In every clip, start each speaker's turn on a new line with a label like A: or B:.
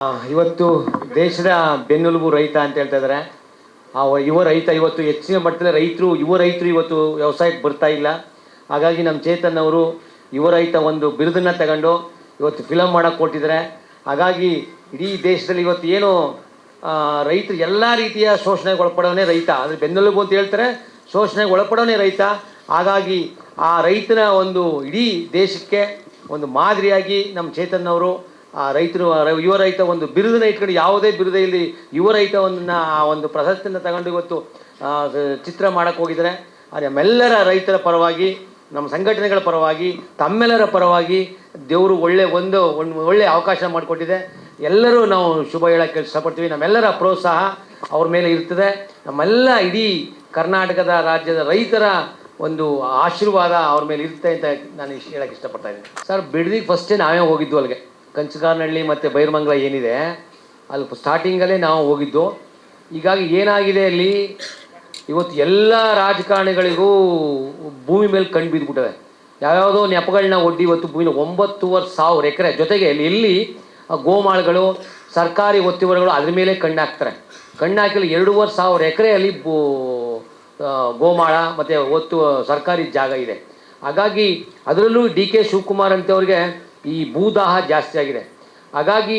A: ಇವತ್ತು ದೇಶದ ಬೆನ್ನೆಲುಬು ರೈತ ಅಂತ ಹೇಳ್ತಾ ಇದ್ದಾರೆ. ಯುವ ರೈತ ಇವತ್ತು ಹೆಚ್ಚಿನ ಮಟ್ಟದಲ್ಲಿ ಯುವ ರೈತರು ಇವತ್ತು ವ್ಯವಸಾಯಕ್ಕೆ ಬರ್ತಾ ಇಲ್ಲ. ಹಾಗಾಗಿ ನಮ್ಮ ಚೇತನ್ ಅವರು ಯುವ ರೈತ ಒಂದು ಬಿರುದನ್ನು ತಗೊಂಡು ಇವತ್ತು ಫಿಲಮ್ ಮಾಡೋಕ್ಕೆ ಕೊಟ್ಟಿದ್ದಾರೆ. ಹಾಗಾಗಿ ಇಡೀ ದೇಶದಲ್ಲಿ ಇವತ್ತು ಏನು ರೈತರು ಎಲ್ಲ ರೀತಿಯ ಶೋಷಣೆಗೆ ಒಳಪಡೋನೇ ರೈತ, ಅದ್ರ ಬೆನ್ನೆಲುಬು ಅಂತ ಹೇಳ್ತಾರೆ, ಶೋಷಣೆಗೆ ಒಳಪಡೋನೇ ರೈತ. ಹಾಗಾಗಿ ಆ ರೈತನ ಒಂದು ಇಡೀ ದೇಶಕ್ಕೆ ಒಂದು ಮಾದರಿಯಾಗಿ ನಮ್ಮ ಚೇತನ್ ಅವರು ಯುವ ರೈತ ಒಂದು ಬಿರುದನ್ನು ಇಟ್ಕೊಂಡು, ಯಾವುದೇ ಬಿರುದೇ ಇಲ್ಲಿ ಯುವ ರೈತವನ್ನು ಆ ಒಂದು ಪ್ರಶಸ್ತಿಯನ್ನು ತಗೊಂಡು ಇವತ್ತು ಚಿತ್ರ ಮಾಡೋಕ್ಕೆ ಹೋಗಿದ್ದಾರೆ. ನಮ್ಮೆಲ್ಲರ ರೈತರ ಪರವಾಗಿ, ನಮ್ಮ ಸಂಘಟನೆಗಳ ಪರವಾಗಿ, ತಮ್ಮೆಲ್ಲರ ಪರವಾಗಿ ದೇವರು ಒಳ್ಳೆ ಅವಕಾಶ ಮಾಡಿಕೊಟ್ಟಿದೆ. ಎಲ್ಲರೂ ನಾವು ಶುಭ ಹೇಳೋಕ್ಕೆ ಇಷ್ಟಪಡ್ತೀವಿ. ನಮ್ಮೆಲ್ಲರ ಪ್ರೋತ್ಸಾಹ ಅವ್ರ ಮೇಲೆ ಇರ್ತದೆ. ನಮ್ಮೆಲ್ಲ ಇಡೀ ಕರ್ನಾಟಕದ ರಾಜ್ಯದ ರೈತರ ಒಂದು ಆಶೀರ್ವಾದ ಅವ್ರ ಮೇಲೆ ಇರುತ್ತೆ ಅಂತ ನಾನು ಹೇಳೋಕ್ಕೆ ಇಷ್ಟಪಡ್ತಾ ಇದ್ದೀನಿ. ಸರ್, ಬಿಡದಿಗೆ ಫಸ್ಟೇ ನಾವೇ ಹೋಗಿದ್ದು ಅಲ್ಲಿಗೆ. ಕಂಚಗಾರನಹಳ್ಳಿ ಮತ್ತು ಬೈರಮಂಗಲ ಏನಿದೆ ಅಲ್ಲಿ ಸ್ಟಾರ್ಟಿಂಗಲ್ಲೇ ನಾವು ಹೋಗಿದ್ದು. ಹೀಗಾಗಿ ಏನಾಗಿದೆ ಅಲ್ಲಿ ಇವತ್ತು ಎಲ್ಲ ರಾಜಕಾರಣಿಗಳಿಗೂ ಭೂಮಿ ಮೇಲೆ ಕಣ್ಣು ಬಿದ್ದುಬಿಟ್ಟಿದೆ. ಯಾವ್ಯಾವುದೋ ನೆಪಗಳನ್ನ ಒಡ್ಡಿ ಇವತ್ತು ಭೂಮಿನ 9,500 ಎಕರೆ ಜೊತೆಗೆ ಎಲ್ಲಿ ಗೋಮಾಳಗಳು, ಸರ್ಕಾರಿ ಒತ್ತುವರಿಗಳು ಅದ್ರ ಮೇಲೆ ಕಣ್ಣು ಹಾಕ್ತಾರೆ. ಕಣ್ಣು ಹಾಕಿಲ್ಲ 2,500 ಎಕರೆಯಲ್ಲಿ ಗೋಮಾಳ ಮತ್ತು ಸರ್ಕಾರಿ ಜಾಗ ಇದೆ. ಹಾಗಾಗಿ ಅದರಲ್ಲೂ DK ಶಿವಕುಮಾರ್ ಅಂತವ್ರಿಗೆ ಈ ಭೂದಾಹ ಜಾಸ್ತಿ ಆಗಿದೆ. ಹಾಗಾಗಿ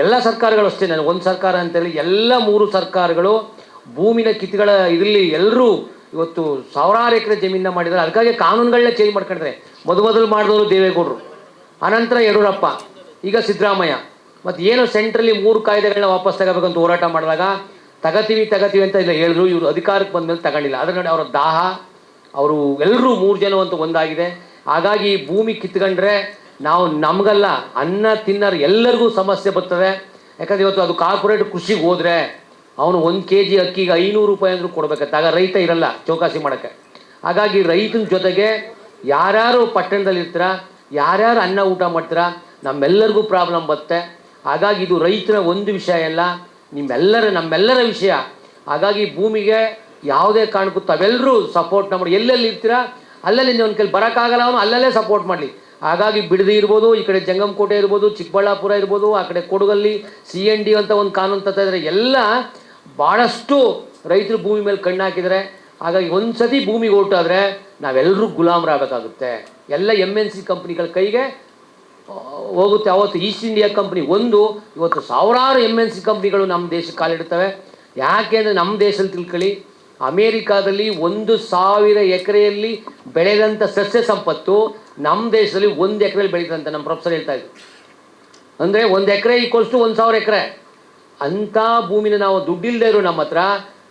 A: ಎಲ್ಲ ಸರ್ಕಾರಗಳು ಅಷ್ಟೇ, ನನಗೆ ಒಂದು ಸರ್ಕಾರ ಅಂತೇಳಿ ಎಲ್ಲ 3 ಸರ್ಕಾರಗಳು ಭೂಮಿನ ಕಿತ್ಗಳ ಇದರಲ್ಲಿ ಎಲ್ಲರೂ ಇವತ್ತು ಸಾವಿರಾರು ಎಕರೆ ಜಮೀನ ಮಾಡಿದ್ದಾರೆ. ಅದಕ್ಕಾಗಿ ಕಾನೂನುಗಳನ್ನ ಚೇಂಜ್ ಮಾಡ್ಕೊಂಡಿದ್ದಾರೆ. ಮೊದಲು ಮಾಡಿದವರು ದೇವೇಗೌಡರು, ಅನಂತರ ಯಡಿಯೂರಪ್ಪ, ಈಗ ಸಿದ್ದರಾಮಯ್ಯ. ಮತ್ತು ಏನು ಸೆಂಟ್ರಲ್ಲಿ 3 ಕಾಯ್ದೆಗಳನ್ನ ವಾಪಸ್ ತಗೋಬೇಕಂತ ಹೋರಾಟ ಮಾಡಿದಾಗ ತಗೋತೀವಿ ಅಂತ ಇಲ್ಲ ಹೇಳಿದ್ರು. ಇವರು ಅಧಿಕಾರಕ್ಕೆ ಬಂದಮೇಲೆ ತಗೊಂಡಿಲ್ಲ. ಅದರ ನೋಡಿ ಅವರ ದಾಹ, ಅವರು ಎಲ್ಲರೂ 3 ಜನ ಅಂತೂ ಒಂದಾಗಿದೆ. ಹಾಗಾಗಿ ಭೂಮಿ ಕಿತ್ಕೊಂಡ್ರೆ ನಮಗಲ್ಲ, ಅನ್ನ ತಿನ್ನೋರು ಎಲ್ಲರಿಗೂ ಸಮಸ್ಯೆ ಬರ್ತದೆ. ಯಾಕಂದರೆ ಇವತ್ತು ಅದು ಕಾರ್ಪೊರೇಟ್ ಕೃಷಿಗೆ ಹೋದರೆ ಅವನು 1 kg ಅಕ್ಕಿಗೆ 500 ರೂಪಾಯಿ ಅಂದರೂ ಕೊಡಬೇಕಂತ. ಆಗ ರೈತ ಇರಲ್ಲ ಚೌಕಾಸಿ ಮಾಡೋಕ್ಕೆ. ಹಾಗಾಗಿ ರೈತನ ಜೊತೆಗೆ ಯಾರ್ಯಾರು ಪಟ್ಟಣದಲ್ಲಿ ಇರ್ತೀರ, ಯಾರ್ಯಾರು ಅನ್ನ ಊಟ ಮಾಡ್ತೀರ, ನಮ್ಮೆಲ್ಲರಿಗೂ ಪ್ರಾಬ್ಲಮ್ ಬರುತ್ತೆ. ಹಾಗಾಗಿ ಇದು ರೈತನ ಒಂದು ವಿಷಯ ಅಲ್ಲ, ನಮ್ಮೆಲ್ಲರ ವಿಷಯ. ಹಾಗಾಗಿ ಭೂಮಿಗೆ ಯಾವುದೇ ಕಾರಣಕ್ಕೂ ತಾವೆಲ್ಲರೂ ಸಪೋರ್ಟ್ ಮಾಡಿ, ಎಲ್ಲೆಲ್ಲಿ ಇರ್ತೀರಾ ಅಲ್ಲಲ್ಲಿ ಒಂದು ಕೈಲಿ ಬರೋಕ್ಕಾಗಲ್ಲ, ಅವನು ಅಲ್ಲಲ್ಲೇ ಸಪೋರ್ಟ್ ಮಾಡಲಿ. ಹಾಗಾಗಿ ಬಿಡದಿ ಇರ್ಬೋದು, ಈ ಕಡೆ ಜಂಗಮಕೋಟೆ ಇರ್ಬೋದು, ಚಿಕ್ಕಬಳ್ಳಾಪುರ ಇರ್ಬೋದು, ಆ ಕಡೆ ಕೊಡಗಲ್ಲಿ CND ಅಂತ ಒಂದು ಕಾನೂನು ತರ್ತಾ ಇದ್ದಾರೆ. ಎಲ್ಲ ಭಾಳಷ್ಟು ರೈತರು ಭೂಮಿ ಮೇಲೆ ಕಣ್ಣು ಹಾಕಿದರೆ. ಹಾಗಾಗಿ ಒಂದು ಸತಿ ಭೂಮಿಗೆ ಹೊರಟಾದರೆ ನಾವೆಲ್ಲರೂ ಗುಲಾಮರಾಗಬೇಕಾಗುತ್ತೆ. ಎಲ್ಲ MNC ಕಂಪ್ನಿಗಳ ಕೈಗೆ ಹೋಗುತ್ತೆ. ಅವತ್ತು ಈಸ್ಟ್ ಇಂಡಿಯಾ ಕಂಪ್ನಿ ಇವತ್ತು ಸಾವಿರಾರು MNC ಕಂಪ್ನಿಗಳು ನಮ್ಮ ದೇಶಕ್ಕೆ ಕಾಲಿಡ್ತವೆ. ಯಾಕೆಂದರೆ ನಮ್ಮ ದೇಶದಲ್ಲಿ ತಿಳ್ಕೊಳ್ಳಿ, ಅಮೇರಿಕಾದಲ್ಲಿ 1,000 ಎಕರೆಯಲ್ಲಿ ಬೆಳೆದಂಥ ಸಸ್ಯ ಸಂಪತ್ತು ನಮ್ಮ ದೇಶದಲ್ಲಿ 1 ಎಕರೆಯಲ್ಲಿ ಬೆಳೀತಂತೆ. ನಮ್ಮ ಪ್ರೊಫೆಸರ್ ಹೇಳ್ತಾ ಇದ್ರು. ಅಂದರೆ 1 ಎಕರೆ = 1,000 ಎಕರೆ. ಅಂಥ ಭೂಮಿನ ನಾವು ದುಡ್ಡಿಲ್ಲದೆ ಇರೋ ನಮ್ಮ ಹತ್ರ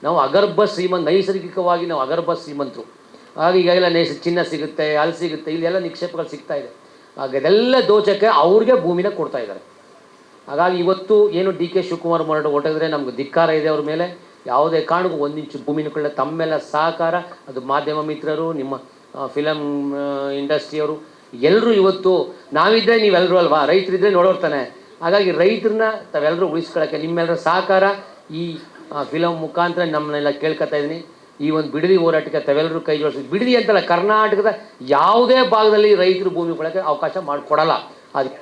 A: ನಾವು ನೈಸರ್ಗಿಕವಾಗಿ ನಾವು ಅಗರ್ಭ ಶ್ರೀಮಂತರು. ಹಾಗಾಗಿ ಈಗೆಲ್ಲ ಚಿನ್ನ ಸಿಗುತ್ತೆ, ಹಾಲು ಸಿಗುತ್ತೆ, ಇಲ್ಲೆಲ್ಲ ನಿಕ್ಷೇಪಗಳು ಸಿಗ್ತಾ ಇದೆ. ಹಾಗೆ ಇದೆಲ್ಲ ದೋಚಕ್ಕೆ ಅವ್ರಿಗೆ ಭೂಮಿನ ಕೊಡ್ತಾ ಇದ್ದಾರೆ. ಹಾಗಾಗಿ ಇವತ್ತು ಏನು DK ಶಿವಕುಮಾರ್ ಹೊರಟಿದ್ರೆ ನಮ್ಗೆ ಧಿಕ್ಕಾರ ಇದೆ ಅವ್ರ ಮೇಲೆ. ಯಾವುದೇ ಕಾರಣಕ್ಕೂ 1 ಇಂಚು ಭೂಮಿನ ಕೊಳ್ಳೆ ತಮ್ಮೆಲ್ಲ ಸಹಕಾರ, ಅದು ಮಾಧ್ಯಮ ಮಿತ್ರರು, ನಿಮ್ಮ ಫಿಲಮ್ ಇಂಡಸ್ಟ್ರಿಯವರು ಎಲ್ಲರೂ ಇವತ್ತು ನಾವಿದ್ದರೆ ನೀವೆಲ್ಲರೂ ಅಲ್ವಾ, ರೈತರಿದ್ದರೆ ನೋಡೋರ್ತಾನೆ. ಹಾಗಾಗಿ ರೈತರನ್ನ ತಾವೆಲ್ಲರೂ ಉಳಿಸ್ಕೊಳ್ಳೋಕ್ಕೆ ನಿಮ್ಮೆಲ್ಲರ ಸಹಕಾರ ಈ ಫಿಲಮ್ ಮುಖಾಂತರ ನಮ್ಮನ್ನೆಲ್ಲ ಕೇಳ್ಕೊತಾ ಇದ್ದೀನಿ. ಈ ಒಂದು ಬಿಡದಿ ಹೋರಾಟಕ್ಕೆ ತಾವೆಲ್ಲರೂ ಕೈ ಜೋಡಿಸಿ. ಬಿಡದಿ ಅಂತಲ್ಲ, ಕರ್ನಾಟಕದ ಯಾವುದೇ ಭಾಗದಲ್ಲಿ ರೈತರು ಭೂಮಿ ಕೊಡೋಕ್ಕೆ ಅವಕಾಶ ಮಾಡಿಕೊಡಲ್ಲ. ಅದಕ್ಕೆ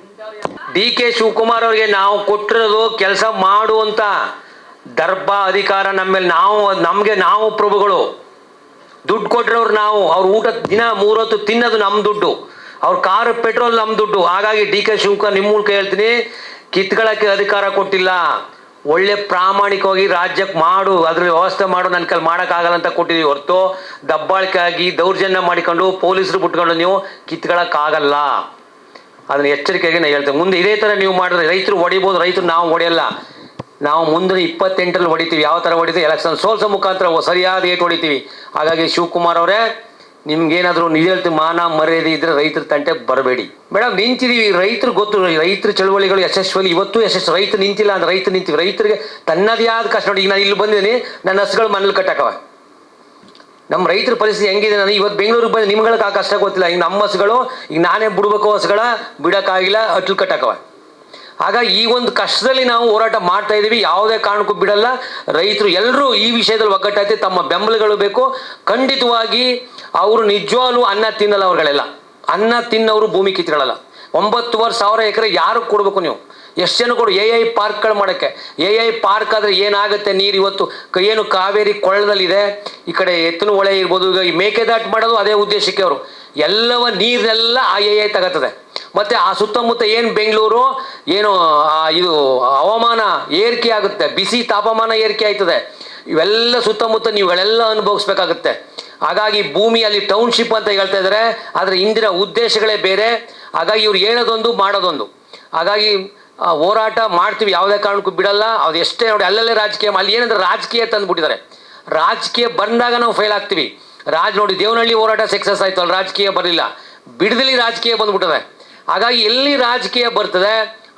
A: DK ಶಿವಕುಮಾರ್ ಅವರಿಗೆ ನಾವು ಕೊಟ್ಟಿರೋದು ಕೆಲಸ ಮಾಡುವಂಥ ದರ್ಭ ಅಧಿಕಾರ ನಮ್ಮ ಮೇಲೆ. ನಾವು ಪ್ರಭುಗಳು, ದುಡ್ಡು ಕೊಟ್ಟಿರೋರು ನಾವು. ಅವ್ರ ಊಟ ದಿನ 3 ಹೊತ್ತು ತಿನ್ನೋದು ನಮ್ಮ ದುಡ್ಡು, ಅವ್ರ ಕಾರು ಪೆಟ್ರೋಲ್ ನಮ್ಮ ದುಡ್ಡು. ಹಾಗಾಗಿ DK ಶಿವಕುಮಾರ್ ನಿಮ್ಮ ಮೂಲಕ ಹೇಳ್ತೀನಿ, ಕಿತ್ಕೊಳ್ಳೋಕ್ಕೆ ಅಧಿಕಾರ ಕೊಟ್ಟಿಲ್ಲ. ಒಳ್ಳೆ ಪ್ರಾಮಾಣಿಕವಾಗಿ ರಾಜ್ಯಕ್ಕೆ ಮಾಡು, ಅದ್ರಲ್ಲಿ ವ್ಯವಸ್ಥೆ ಮಾಡು, ನನ್ನ ಕೈಲಿ ಮಾಡೋಕ್ಕಾಗಲ್ಲ ಅಂತ ಕೊಟ್ಟಿದ್ದೀವಿ ಹೊರತು ದಬ್ಬಾಳಿಕೆ ಆಗಿ ದೌರ್ಜನ್ಯ ಮಾಡಿಕೊಂಡು ಪೊಲೀಸರು ಬಿಟ್ಕೊಂಡು ನೀವು ಕಿತ್ಕೊಳ್ಳೋಕ್ಕಾಗಲ್ಲ. ಅದನ್ನು ಎಚ್ಚರಿಕೆಯಾಗಿ ನಾನು ಹೇಳ್ತೇನೆ. ಮುಂದೆ ಇದೇ ಥರ ನೀವು ಮಾಡಿದ್ರೆ ರೈತರು ಹೊಡಿಬೋದು, ರೈತರು ನಾವು ಹೊಡೆಯಲ್ಲ. ನಾವು ಮುಂದೆ 28ರಲ್ಲಿ ಹೊಡಿತೀವಿ. ಯಾವ ಥರ ಹೊಡಿತೀವಿ? ಎಲೆಕ್ಷನ್ ಸೋಲ್ಸೋ ಮುಖಾಂತರ ಸರಿಯಾದ ಏಟು ಹೊಡಿತೀವಿ. ಹಾಗಾಗಿ ಶಿವಕುಮಾರ್ ಅವರೇ, ನಿಮ್ಗೇನಾದರೂ ನಿಜ ಹೇಳ್ತೀವಿ, ಮಾನ ಮರ್ಯಾದೆ ಇದ್ದರೆ ರೈತರ ತಂಟೆ ಬರಬೇಡಿ. ಮೇಡಮ್, ನಿಂತಿದ್ದೀವಿ, ರೈತರು ಗೊತ್ತು. ರೈತರ ಚಳವಳಿಗಳು ಯಶಸ್ವಿ, ಇವತ್ತು ಯಶಸ್ವಿ. ರೈತರು ನಿಂತಿಲ್ಲ ಅಂದ್ರೆ ರೈತರು ನಿಂತೀವಿ. ರೈತರಿಗೆ ತನ್ನದೇ ಆದ ಕಷ್ಟ ನೋಡಿ. ಈಗ ನಾನು ಇಲ್ಲಿ ಬಂದಿದ್ದೀನಿ, ನನ್ನ ಹಸುಗಳು ಮನೇಲಿ ಕಟ್ಟಕ್ಕವ. ನಮ್ಮ ರೈತರ ಪರಿಸ್ಥಿತಿ ಹೆಂಗಿದೆ, ನಾನು ಇವತ್ತು ಬೆಂಗಳೂರಿಗೆ ಬಂದು ನಿಮ್ಗಳಿಗೆ ಆ ಕಷ್ಟ ಗೊತ್ತಿಲ್ಲ. ಈಗ ನಮ್ಮ ಹಸುಗಳು, ಈಗ ನಾನೇ ಬಿಡ್ಬೇಕು, ಹಸುಗಳ ಬಿಡೋಕ್ಕಾಗಿಲ್ಲ, ಅಟ್ಲು ಕಟ್ಟಕ್ಕವ. ಹಾಗಾಗಿ ಈ ಒಂದು ಕಷ್ಟದಲ್ಲಿ ನಾವು ಹೋರಾಟ ಮಾಡ್ತಾ ಇದ್ದೀವಿ. ಯಾವುದೇ ಕಾರಣಕ್ಕೂ ಬಿಡಲ್ಲ. ರೈತರು ಎಲ್ಲರೂ ಈ ವಿಷಯದಲ್ಲಿ ಒಗ್ಗಟ್ಟಾಯ್ತು. ತಮ್ಮ ಬೆಂಬಲಗಳು ಬೇಕು. ಖಂಡಿತವಾಗಿ ಅವರು ನಿಜವಾಗ್ಲೂ ಅನ್ನ ತಿನ್ನಲ್ಲ. ಅವ್ರುಗಳೆಲ್ಲ ಅನ್ನ ತಿನ್ನೋರು ಭೂಮಿ ಕಿತ್ಕೊಳ್ಳಲ್ಲ. 9,500 ಎಕರೆ ಯಾರು ಕೊಡಬೇಕು ನೀವು? ಎಷ್ಟು ಜನ ಕೊಡು? AI ಪಾರ್ಕ್ಗಳು ಮಾಡೋಕ್ಕೆ. AI ಪಾರ್ಕ್ ಆದರೆ ಏನಾಗುತ್ತೆ? ನೀರು ಇವತ್ತು ಏನು ಕಾವೇರಿ ಕೊಳ್ಳದಲ್ಲಿದೆ, ಈ ಕಡೆ ಎತ್ತಿನ ಹೊಳೆ ಇರ್ಬೋದು, ಈಗ ಈ ಮೇಕೆದಾಟು ಮಾಡೋದು ಅದೇ ಉದ್ದೇಶಕ್ಕೆ. ಅವರು ಎಲ್ಲವ ನೀರನ್ನೆಲ್ಲ ಆ AI ತಗೋತದೆ. ಮತ್ತು ಆ ಸುತ್ತಮುತ್ತ ಏನು ಬೆಂಗಳೂರು ಏನು ಇದು ಹವಾಮಾನ ಏರಿಕೆ ಆಗುತ್ತೆ, ಬಿಸಿ ತಾಪಮಾನ ಏರಿಕೆ ಆಯ್ತದೆ, ಇವೆಲ್ಲ ಸುತ್ತಮುತ್ತ ನೀವುಗಳೆಲ್ಲ ಅನುಭವಿಸ್ಬೇಕಾಗುತ್ತೆ. ಹಾಗಾಗಿ ಭೂಮಿಯಲ್ಲಿ ಟೌನ್ಶಿಪ್ ಅಂತ ಹೇಳ್ತಾ ಇದ್ದಾರೆ, ಆದರೆ ಇಂದಿನ ಉದ್ದೇಶಗಳೇ ಬೇರೆ. ಹಾಗಾಗಿ ಇವ್ರು ಹೇಳೋದೊಂದು ಮಾಡೋದೊಂದು. ಹಾಗಾಗಿ ಹೋರಾಟ ಮಾಡ್ತೀವಿ, ಯಾವುದೇ ಕಾರಣಕ್ಕೂ ಬಿಡಲ್ಲ. ಅದು ಎಷ್ಟೇ ನೋಡಿ ಅಲ್ಲಲ್ಲೇ ರಾಜಕೀಯ, ಅಲ್ಲಿ ಏನಂದ್ರೆ ರಾಜಕೀಯ ತಂದುಬಿಟ್ಟಿದ್ದಾರೆ. ರಾಜಕೀಯ ಬಂದಾಗ ನಾವು ಫೇಲ್ ಆಗ್ತೀವಿ. ನೋಡಿ ದೇವನಹಳ್ಳಿ ಹೋರಾಟ ಸಕ್ಸಸ್ ಆಯಿತು, ಅಲ್ಲಿ ರಾಜಕೀಯ ಬರಲಿಲ್ಲ. ಬಿಡದಲ್ಲಿ ರಾಜಕೀಯ ಬಂದ್ಬಿಟ್ಟದೆ. ಹಾಗಾಗಿ ಎಲ್ಲಿ ರಾಜಕೀಯ ಬರ್ತದೆ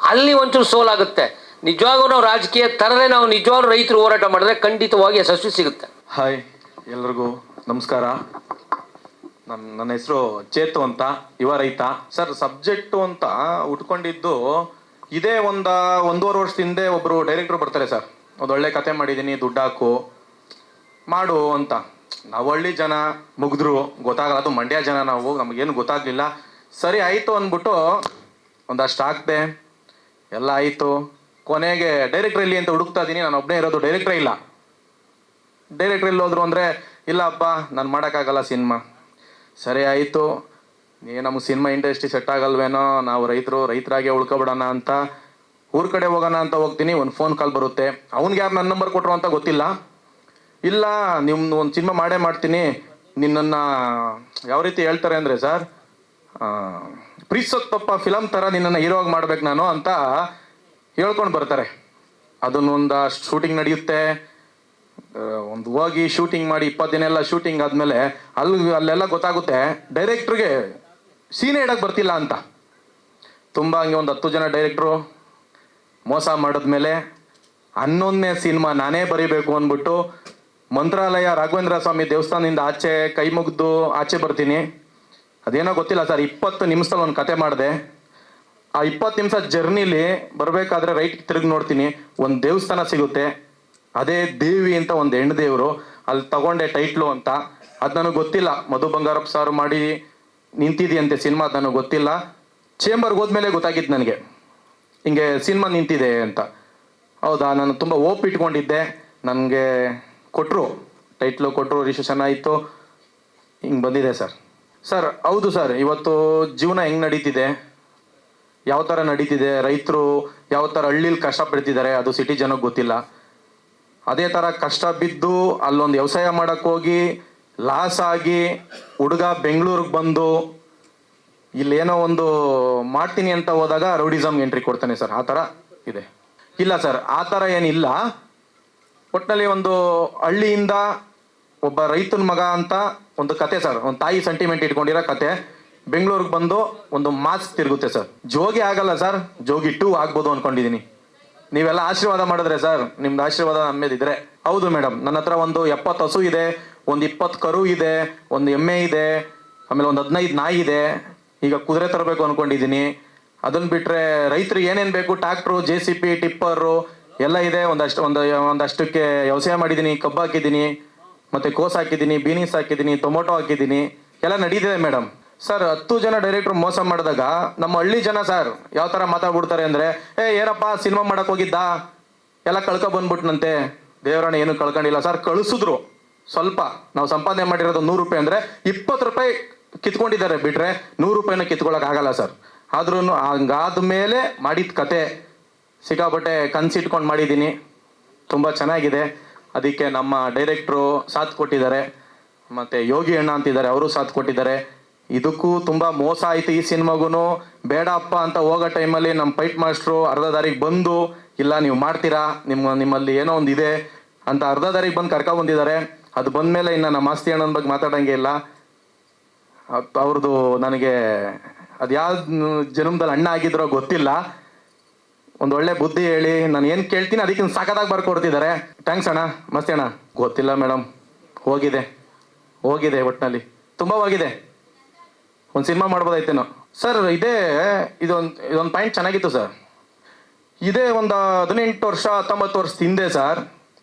A: ಅಲ್ಲಿ ಒಂಚೂರು ಸೋಲಾಗುತ್ತೆ. ನಿಜವಾಗೂ ನಾವು ರಾಜಕೀಯ ಥರದೇ ನಾವು ನಿಜವಾಗ್ಲೂ ರೈತರು ಹೋರಾಟ ಮಾಡಿದ್ರೆ ಖಂಡಿತವಾಗಿ ಯಶಸ್ವಿ ಸಿಗುತ್ತೆ.
B: ಹಾಯ್, ಎಲ್ರಿಗೂ ನಮಸ್ಕಾರ. ನನ್ನ ಹೆಸರು ಚೇತು ಅಂತ, ಯುವ ರೈತ. ಸರ್, ಸಬ್ಜೆಕ್ಟು ಅಂತ ಉಟ್ಕೊಂಡಿದ್ದು ಇದೇ ಒಂದೂವರೆ ವರ್ಷದ ಹಿಂದೆ ಒಬ್ಬರು ಡೈರೆಕ್ಟ್ರು ಬರ್ತಾರೆ ಸರ್, ಒಂದು ಒಳ್ಳೆ ಕತೆ ಮಾಡಿದ್ದೀನಿ, ದುಡ್ಡು ಹಾಕು ಮಾಡು ಅಂತ. ನಾವು ಹಳ್ಳಿ ಜನ, ಮುಗಿದ್ರು ಗೊತ್ತಾಗಲ್ಲ, ಅದು ಮಂಡ್ಯ ಜನ ನಾವು, ನಮಗೇನು ಗೊತ್ತಾಗಲಿಲ್ಲ. ಸರಿ ಆಯಿತು ಅಂದ್ಬಿಟ್ಟು ಒಂದಷ್ಟು ಹಾಕ್ದೆ, ಎಲ್ಲ ಆಯಿತು. ಕೊನೆಗೆ ಡೈರೆಕ್ಟ್ರ್ ಎಲ್ಲಿ ಅಂತ ಹುಡುಕ್ತಾ ಇದ್ದೀನಿ, ನಾನು ಒಬ್ಬನೇ ಇರೋದು, ಡೈರೆಕ್ಟ್ರೇ ಇಲ್ಲ. ಡೈರೆಕ್ಟ್ರ್ ಎಲ್ಲಿ ಹೋದ್ರು ಅಂದರೆ, ಇಲ್ಲಪ್ಪ ನಾನು ಮಾಡೋಕ್ಕಾಗಲ್ಲ ಸಿನಿಮಾ. ಸರಿ ಆಯಿತು, ನಮಗೆ ಸಿನಿಮಾ ಇಂಡಸ್ಟ್ರಿ ಸೆಟ್ ಆಗಲ್ವೇನೋ, ನಾವು ರೈತರಾಗೆ ಉಳ್ಕೊಬಿಡೋಣ ಅಂತ ಊರ ಕಡೆ ಹೋಗೋಣ ಅಂತ ಹೋಗ್ತೀನಿ. ಒಂದು ಫೋನ್ ಕಾಲ್ ಬರುತ್ತೆ, ಅವ್ನಿಗೆ ಯಾರು ನನ್ನ ನಂಬರ್ ಕೊಟ್ಟರು ಅಂತ ಗೊತ್ತಿಲ್ಲ. ಇಲ್ಲ, ನಿಮ್ಮದು ಒಂದು ಸಿನಿಮಾ ಮಾಡೇ ಮಾಡ್ತೀನಿ, ನಿನ್ನನ್ನು ಯಾವ ರೀತಿ ಹೇಳ್ತಾರೆ ಅಂದರೆ ಸರ್, ಪ್ರೀತ್ಸೋತ್ತಪ್ಪ ಫಿಲಮ್ ಥರ ನಿನ್ನನ್ನು ಹೀರೋವಾಗಿ ಮಾಡ್ಬೇಕು ನಾನು ಅಂತ ಹೇಳ್ಕೊಂಡು ಬರ್ತಾರೆ. ಅದನ್ನೊಂದಷ್ಟು ಶೂಟಿಂಗ್ ನಡೆಯುತ್ತೆ. ಒಂದು ಹೋಗಿ ಶೂಟಿಂಗ್ ಮಾಡಿ 20 ದಿನ ಎಲ್ಲ ಶೂಟಿಂಗ್ ಆದಮೇಲೆ ಅಲ್ಲೆಲ್ಲ ಗೊತ್ತಾಗುತ್ತೆ ಡೈರೆಕ್ಟ್ರಿಗೆ ಸೀನೇ ಇಡಕ್ಕೆ ಬರ್ತಿಲ್ಲ ಅಂತ. ತುಂಬ ಹಂಗೆ ಒಂದು 10 ಜನ ಡೈರೆಕ್ಟ್ರು ಮೋಸ ಮಾಡಿದ್ಮೇಲೆ 11ನೇ ಸಿನಿಮಾ ನಾನೇ ಬರೀಬೇಕು ಅಂದ್ಬಿಟ್ಟು ಮಂತ್ರಾಲಯ ರಾಘವೇಂದ್ರ ಸ್ವಾಮಿ ದೇವಸ್ಥಾನದಿಂದ ಆಚೆ ಕೈ ಮುಗಿದು ಆಚೆ ಬರ್ತೀನಿ. ಅದೇನೋ ಗೊತ್ತಿಲ್ಲ ಸರ್, 20 ನಿಮಿಷದಲ್ಲಿ ಒಂದು ಕತೆ ಮಾಡಿದೆ. ಆ 20 ನಿಮಿಷ ಜರ್ನಿಲಿ ಬರಬೇಕಾದ್ರೆ ರೈಟ್ ತಿರುಗಿ ನೋಡ್ತೀನಿ, ಒಂದು ದೇವಸ್ಥಾನ ಸಿಗುತ್ತೆ, ಅದೇ ದೇವಿ ಅಂತ ಒಂದು ಹೆಣ್ಣು ದೇವರು. ಅಲ್ಲಿ ತಗೊಂಡೆ ಟೈಟ್ಲು ಅಂತ. ಅದು ನನಗೆ ಗೊತ್ತಿಲ್ಲ, ಮಧು ಬಂಗಾರಪ್ಪ ಸಾರು ಮಾಡಿ ನಿಂತಿದೆಯಂತೆ ಸಿನಿಮಾ, ಅದು ನನಗೆ ಗೊತ್ತಿಲ್ಲ. ಚೇಂಬರ್ಗೆ ಹೋದ್ಮೇಲೆ ಗೊತ್ತಾಗಿತ್ತು ನನಗೆ ಹಿಂಗೆ ಸಿನಿಮಾ ನಿಂತಿದೆ ಅಂತ. ಹೌದಾ, ನಾನು ತುಂಬ ಓಪ್ ಇಟ್ಕೊಂಡಿದ್ದೆ. ನನಗೆ ಕೊಟ್ಟರು, ಟೈಟ್ಲು ಕೊಟ್ಟರು, ರಿಜಿಸ್ಟ್ರೇಷನ್ ಆಯಿತು, ಹಿಂಗೆ ಬಂದಿದೆ ಸರ್. ಸರ್ ಹೌದು ಸರ್, ಇವತ್ತು ಜೀವನ ಹೆಂಗೆ ನಡೀತಿದೆ, ಯಾವ ಥರ ನಡೀತಿದೆ, ರೈತರು ಯಾವ ಥರ ಹಳ್ಳಿಲಿ ಕಷ್ಟಪಡ್ತಿದ್ದಾರೆ ಅದು ಸಿಟಿ ಜನಕ್ಕೆ ಗೊತ್ತಿಲ್ಲ. ಅದೇ ಥರ ಕಷ್ಟ ಬಿದ್ದು ಅಲ್ಲೊಂದು ವ್ಯವಸಾಯ ಮಾಡೋಕ್ಕೆ ಹೋಗಿ ಲಾಸ್ ಆಗಿ ಹುಡುಗ ಬೆಂಗಳೂರಿಗೆ ಬಂದು ಇಲ್ಲೇನೋ ಒಂದು ಮಾಡ್ತೀನಿ ಅಂತ ಹೋದಾಗ ರೌಡಿಸಮ್ಗೆ ಎಂಟ್ರಿ ಕೊಡ್ತಾನೆ ಸರ್. ಆ ಥರ ಇದೆ. ಇಲ್ಲ ಸರ್, ಆ ಥರ ಏನಿಲ್ಲ. ಒಟ್ಟಿನಲ್ಲಿ ಒಂದು ಹಳ್ಳಿಯಿಂದ ಒಬ್ಬ ರೈತನ ಮಗ ಅಂತ ಒಂದು ಕತೆ ಸರ್, ಒಂದು ತಾಯಿ ಸೆಂಟಿಮೆಂಟ್ ಇಟ್ಕೊಂಡಿರೋ ಕತೆ. ಬೆಂಗಳೂರಿಗೆ ಬಂದು ಒಂದು ಮಾಸ್ಕ್ ತಿರುಗುತ್ತೆ ಸರ್. ಜೋಗಿ ಆಗಲ್ಲ ಸರ್, ಜೋಗಿ 2 ಆಗ್ಬೋದು ಅಂದ್ಕೊಂಡಿದ್ದೀನಿ. ನೀವೆಲ್ಲ ಆಶೀರ್ವಾದ ಮಾಡಿದ್ರೆ ಸರ್, ನಿಮ್ದು ಆಶೀರ್ವಾದ ನಮ್ಮ ಮೇಲೆ ಇದ್ರೆ. ಹೌದು ಮೇಡಮ್, ನನ್ನ ಹತ್ರ ಒಂದು 70 ಹಸು ಇದೆ, ಒಂದು 20 ಕರು ಇದೆ, ಒಂದು ಎಮ್ಮೆ ಇದೆ, ಆಮೇಲೆ ಒಂದು 15 ನಾಯಿ ಇದೆ. ಈಗ ಕುದುರೆ ತರಬೇಕು ಅಂದ್ಕೊಂಡಿದ್ದೀನಿ. ಅದನ್ನು ಬಿಟ್ಟರೆ ರೈತರಿಗೆ ಏನೇನು ಬೇಕು, ಟ್ಯಾಕ್ಟ್ರು, JCB, ಟಿಪ್ಪರು ಎಲ್ಲ ಇದೆ. ಒಂದಷ್ಟಕ್ಕೆ ವ್ಯವಸಾಯ ಮಾಡಿದ್ದೀನಿ, ಕಬ್ಬು ಹಾಕಿದ್ದೀನಿ, ಮತ್ತು ಕೋಸು ಹಾಕಿದ್ದೀನಿ, ಬೀನೀಸ್ ಹಾಕಿದ್ದೀನಿ, ಟೊಮೊಟೊ ಹಾಕಿದ್ದೀನಿ, ಎಲ್ಲ ನಡೀತಿದೆ ಮೇಡಮ್. ಸರ್ 10 ಜನ ಡೈರೆಕ್ಟ್ರು ಮೋಸ ಮಾಡಿದಾಗ ನಮ್ಮ ಹಳ್ಳಿ ಜನ ಸರ್ ಯಾವ ಥರ ಮಾತಾಡ್ಬಿಡ್ತಾರೆ ಅಂದರೆ, ಏನಪ್ಪ ಸಿನಿಮಾ ಮಾಡೋಕೆ ಹೋಗಿದ್ದ, ಎಲ್ಲ ಬಂದ್ಬಿಟ್ನಂತೆ. ದೇವರಾಣೆ ಏನು ಕಳ್ಕೊಂಡಿಲ್ಲ ಸರ್, ಕಳಿಸಿದ್ರು ಸ್ವಲ್ಪ. ನಾವು ಸಂಪಾದನೆ ಮಾಡಿರೋದು 100 ರೂಪಾಯಿ ಅಂದರೆ 20 ರೂಪಾಯಿ ಕಿತ್ಕೊಂಡಿದ್ದಾರೆ, ಬಿಟ್ಟರೆ 100 ರೂಪಾಯಿನ ಕಿತ್ಕೊಳ್ಳೋಕ್ಕಾಗಲ್ಲ ಸರ್. ಆದ್ರೂ ಹಂಗಾದ ಮೇಲೆ ಮಾಡಿದ ಕತೆ ಸಿಕ್ಕಾಪಟ್ಟೆ ಕನ್ಸಿಟ್ಕೊಂಡು ಮಾಡಿದ್ದೀನಿ, ತುಂಬ ಚೆನ್ನಾಗಿದೆ. ಅದಕ್ಕೆ ನಮ್ಮ ಡೈರೆಕ್ಟ್ರು ಸಾಥ್ ಕೊಟ್ಟಿದ್ದಾರೆ, ಮತ್ತು ಯೋಗಿ ಅಣ್ಣ ಅಂತಿದ್ದಾರೆ, ಅವರು ಸಾಥ್ ಕೊಟ್ಟಿದ್ದಾರೆ. ಇದಕ್ಕೂ ತುಂಬ ಮೋಸ ಆಯಿತು ಈ ಸಿನಿಮಾಗೂ. ಬೇಡಪ್ಪ ಅಂತ ಹೋಗೋ ಟೈಮಲ್ಲಿ ನಮ್ಮ ಫೈಟ್ ಮಾಸ್ಟ್ರು ಅರ್ಧ ದಾರಿಗೆ ಬಂದು, ಇಲ್ಲ ನೀವು ಮಾಡ್ತೀರಾ, ನಿಮ್ಮಲ್ಲಿ ಏನೋ ಒಂದು ಇದೆ ಅಂತ ಅರ್ಧ ದಾರಿಗೆ ಬಂದು ಕರ್ಕೊಬಂದಿದ್ದಾರೆ. ಅದು ಬಂದಮೇಲೆ ಇನ್ನು ನಮ್ಮ ಆಸ್ತಿ ಅಣ್ಣನ ಬಗ್ಗೆ ಮಾತಾಡೋಂಗೆ ಇಲ್ಲ. ಅವ್ರದ್ದು ನನಗೆ ಅದು ಯಾವ ಜನ್ಮದಲ್ಲಿ ಅಣ್ಣ ಆಗಿದ್ರೋ ಗೊತ್ತಿಲ್ಲ. ಒಂದು ಒಳ್ಳೆ ಬುದ್ಧಿ ಹೇಳಿ ನಾನು ಏನು ಕೇಳ್ತೀನಿ ಅದಕ್ಕಿಂತ ಸಾಕಾದಾಗ ಬರ್ಕೊಡ್ತಿದ್ದಾರೆ. ಥ್ಯಾಂಕ್ಸ್ ಅಣ್ಣ, ಮಸ್ತಿ ಅಣ್ಣ. ಗೊತ್ತಿಲ್ಲ ಮೇಡಮ್, ಹೋಗಿದೆ ತುಂಬ ಹೋಗಿದೆ. ಒಂದು ಸಿನಿಮಾ ಮಾಡ್ಬೋದಾಯ್ತೇನೋ ಸರ್. ಇದೊಂದು ಪಾಯಿಂಟ್ ಚೆನ್ನಾಗಿತ್ತು ಸರ್. ಇದೇ ಒಂದು 18 ವರ್ಷ 19 ವರ್ಷದ ಹಿಂದೆ ಸರ್,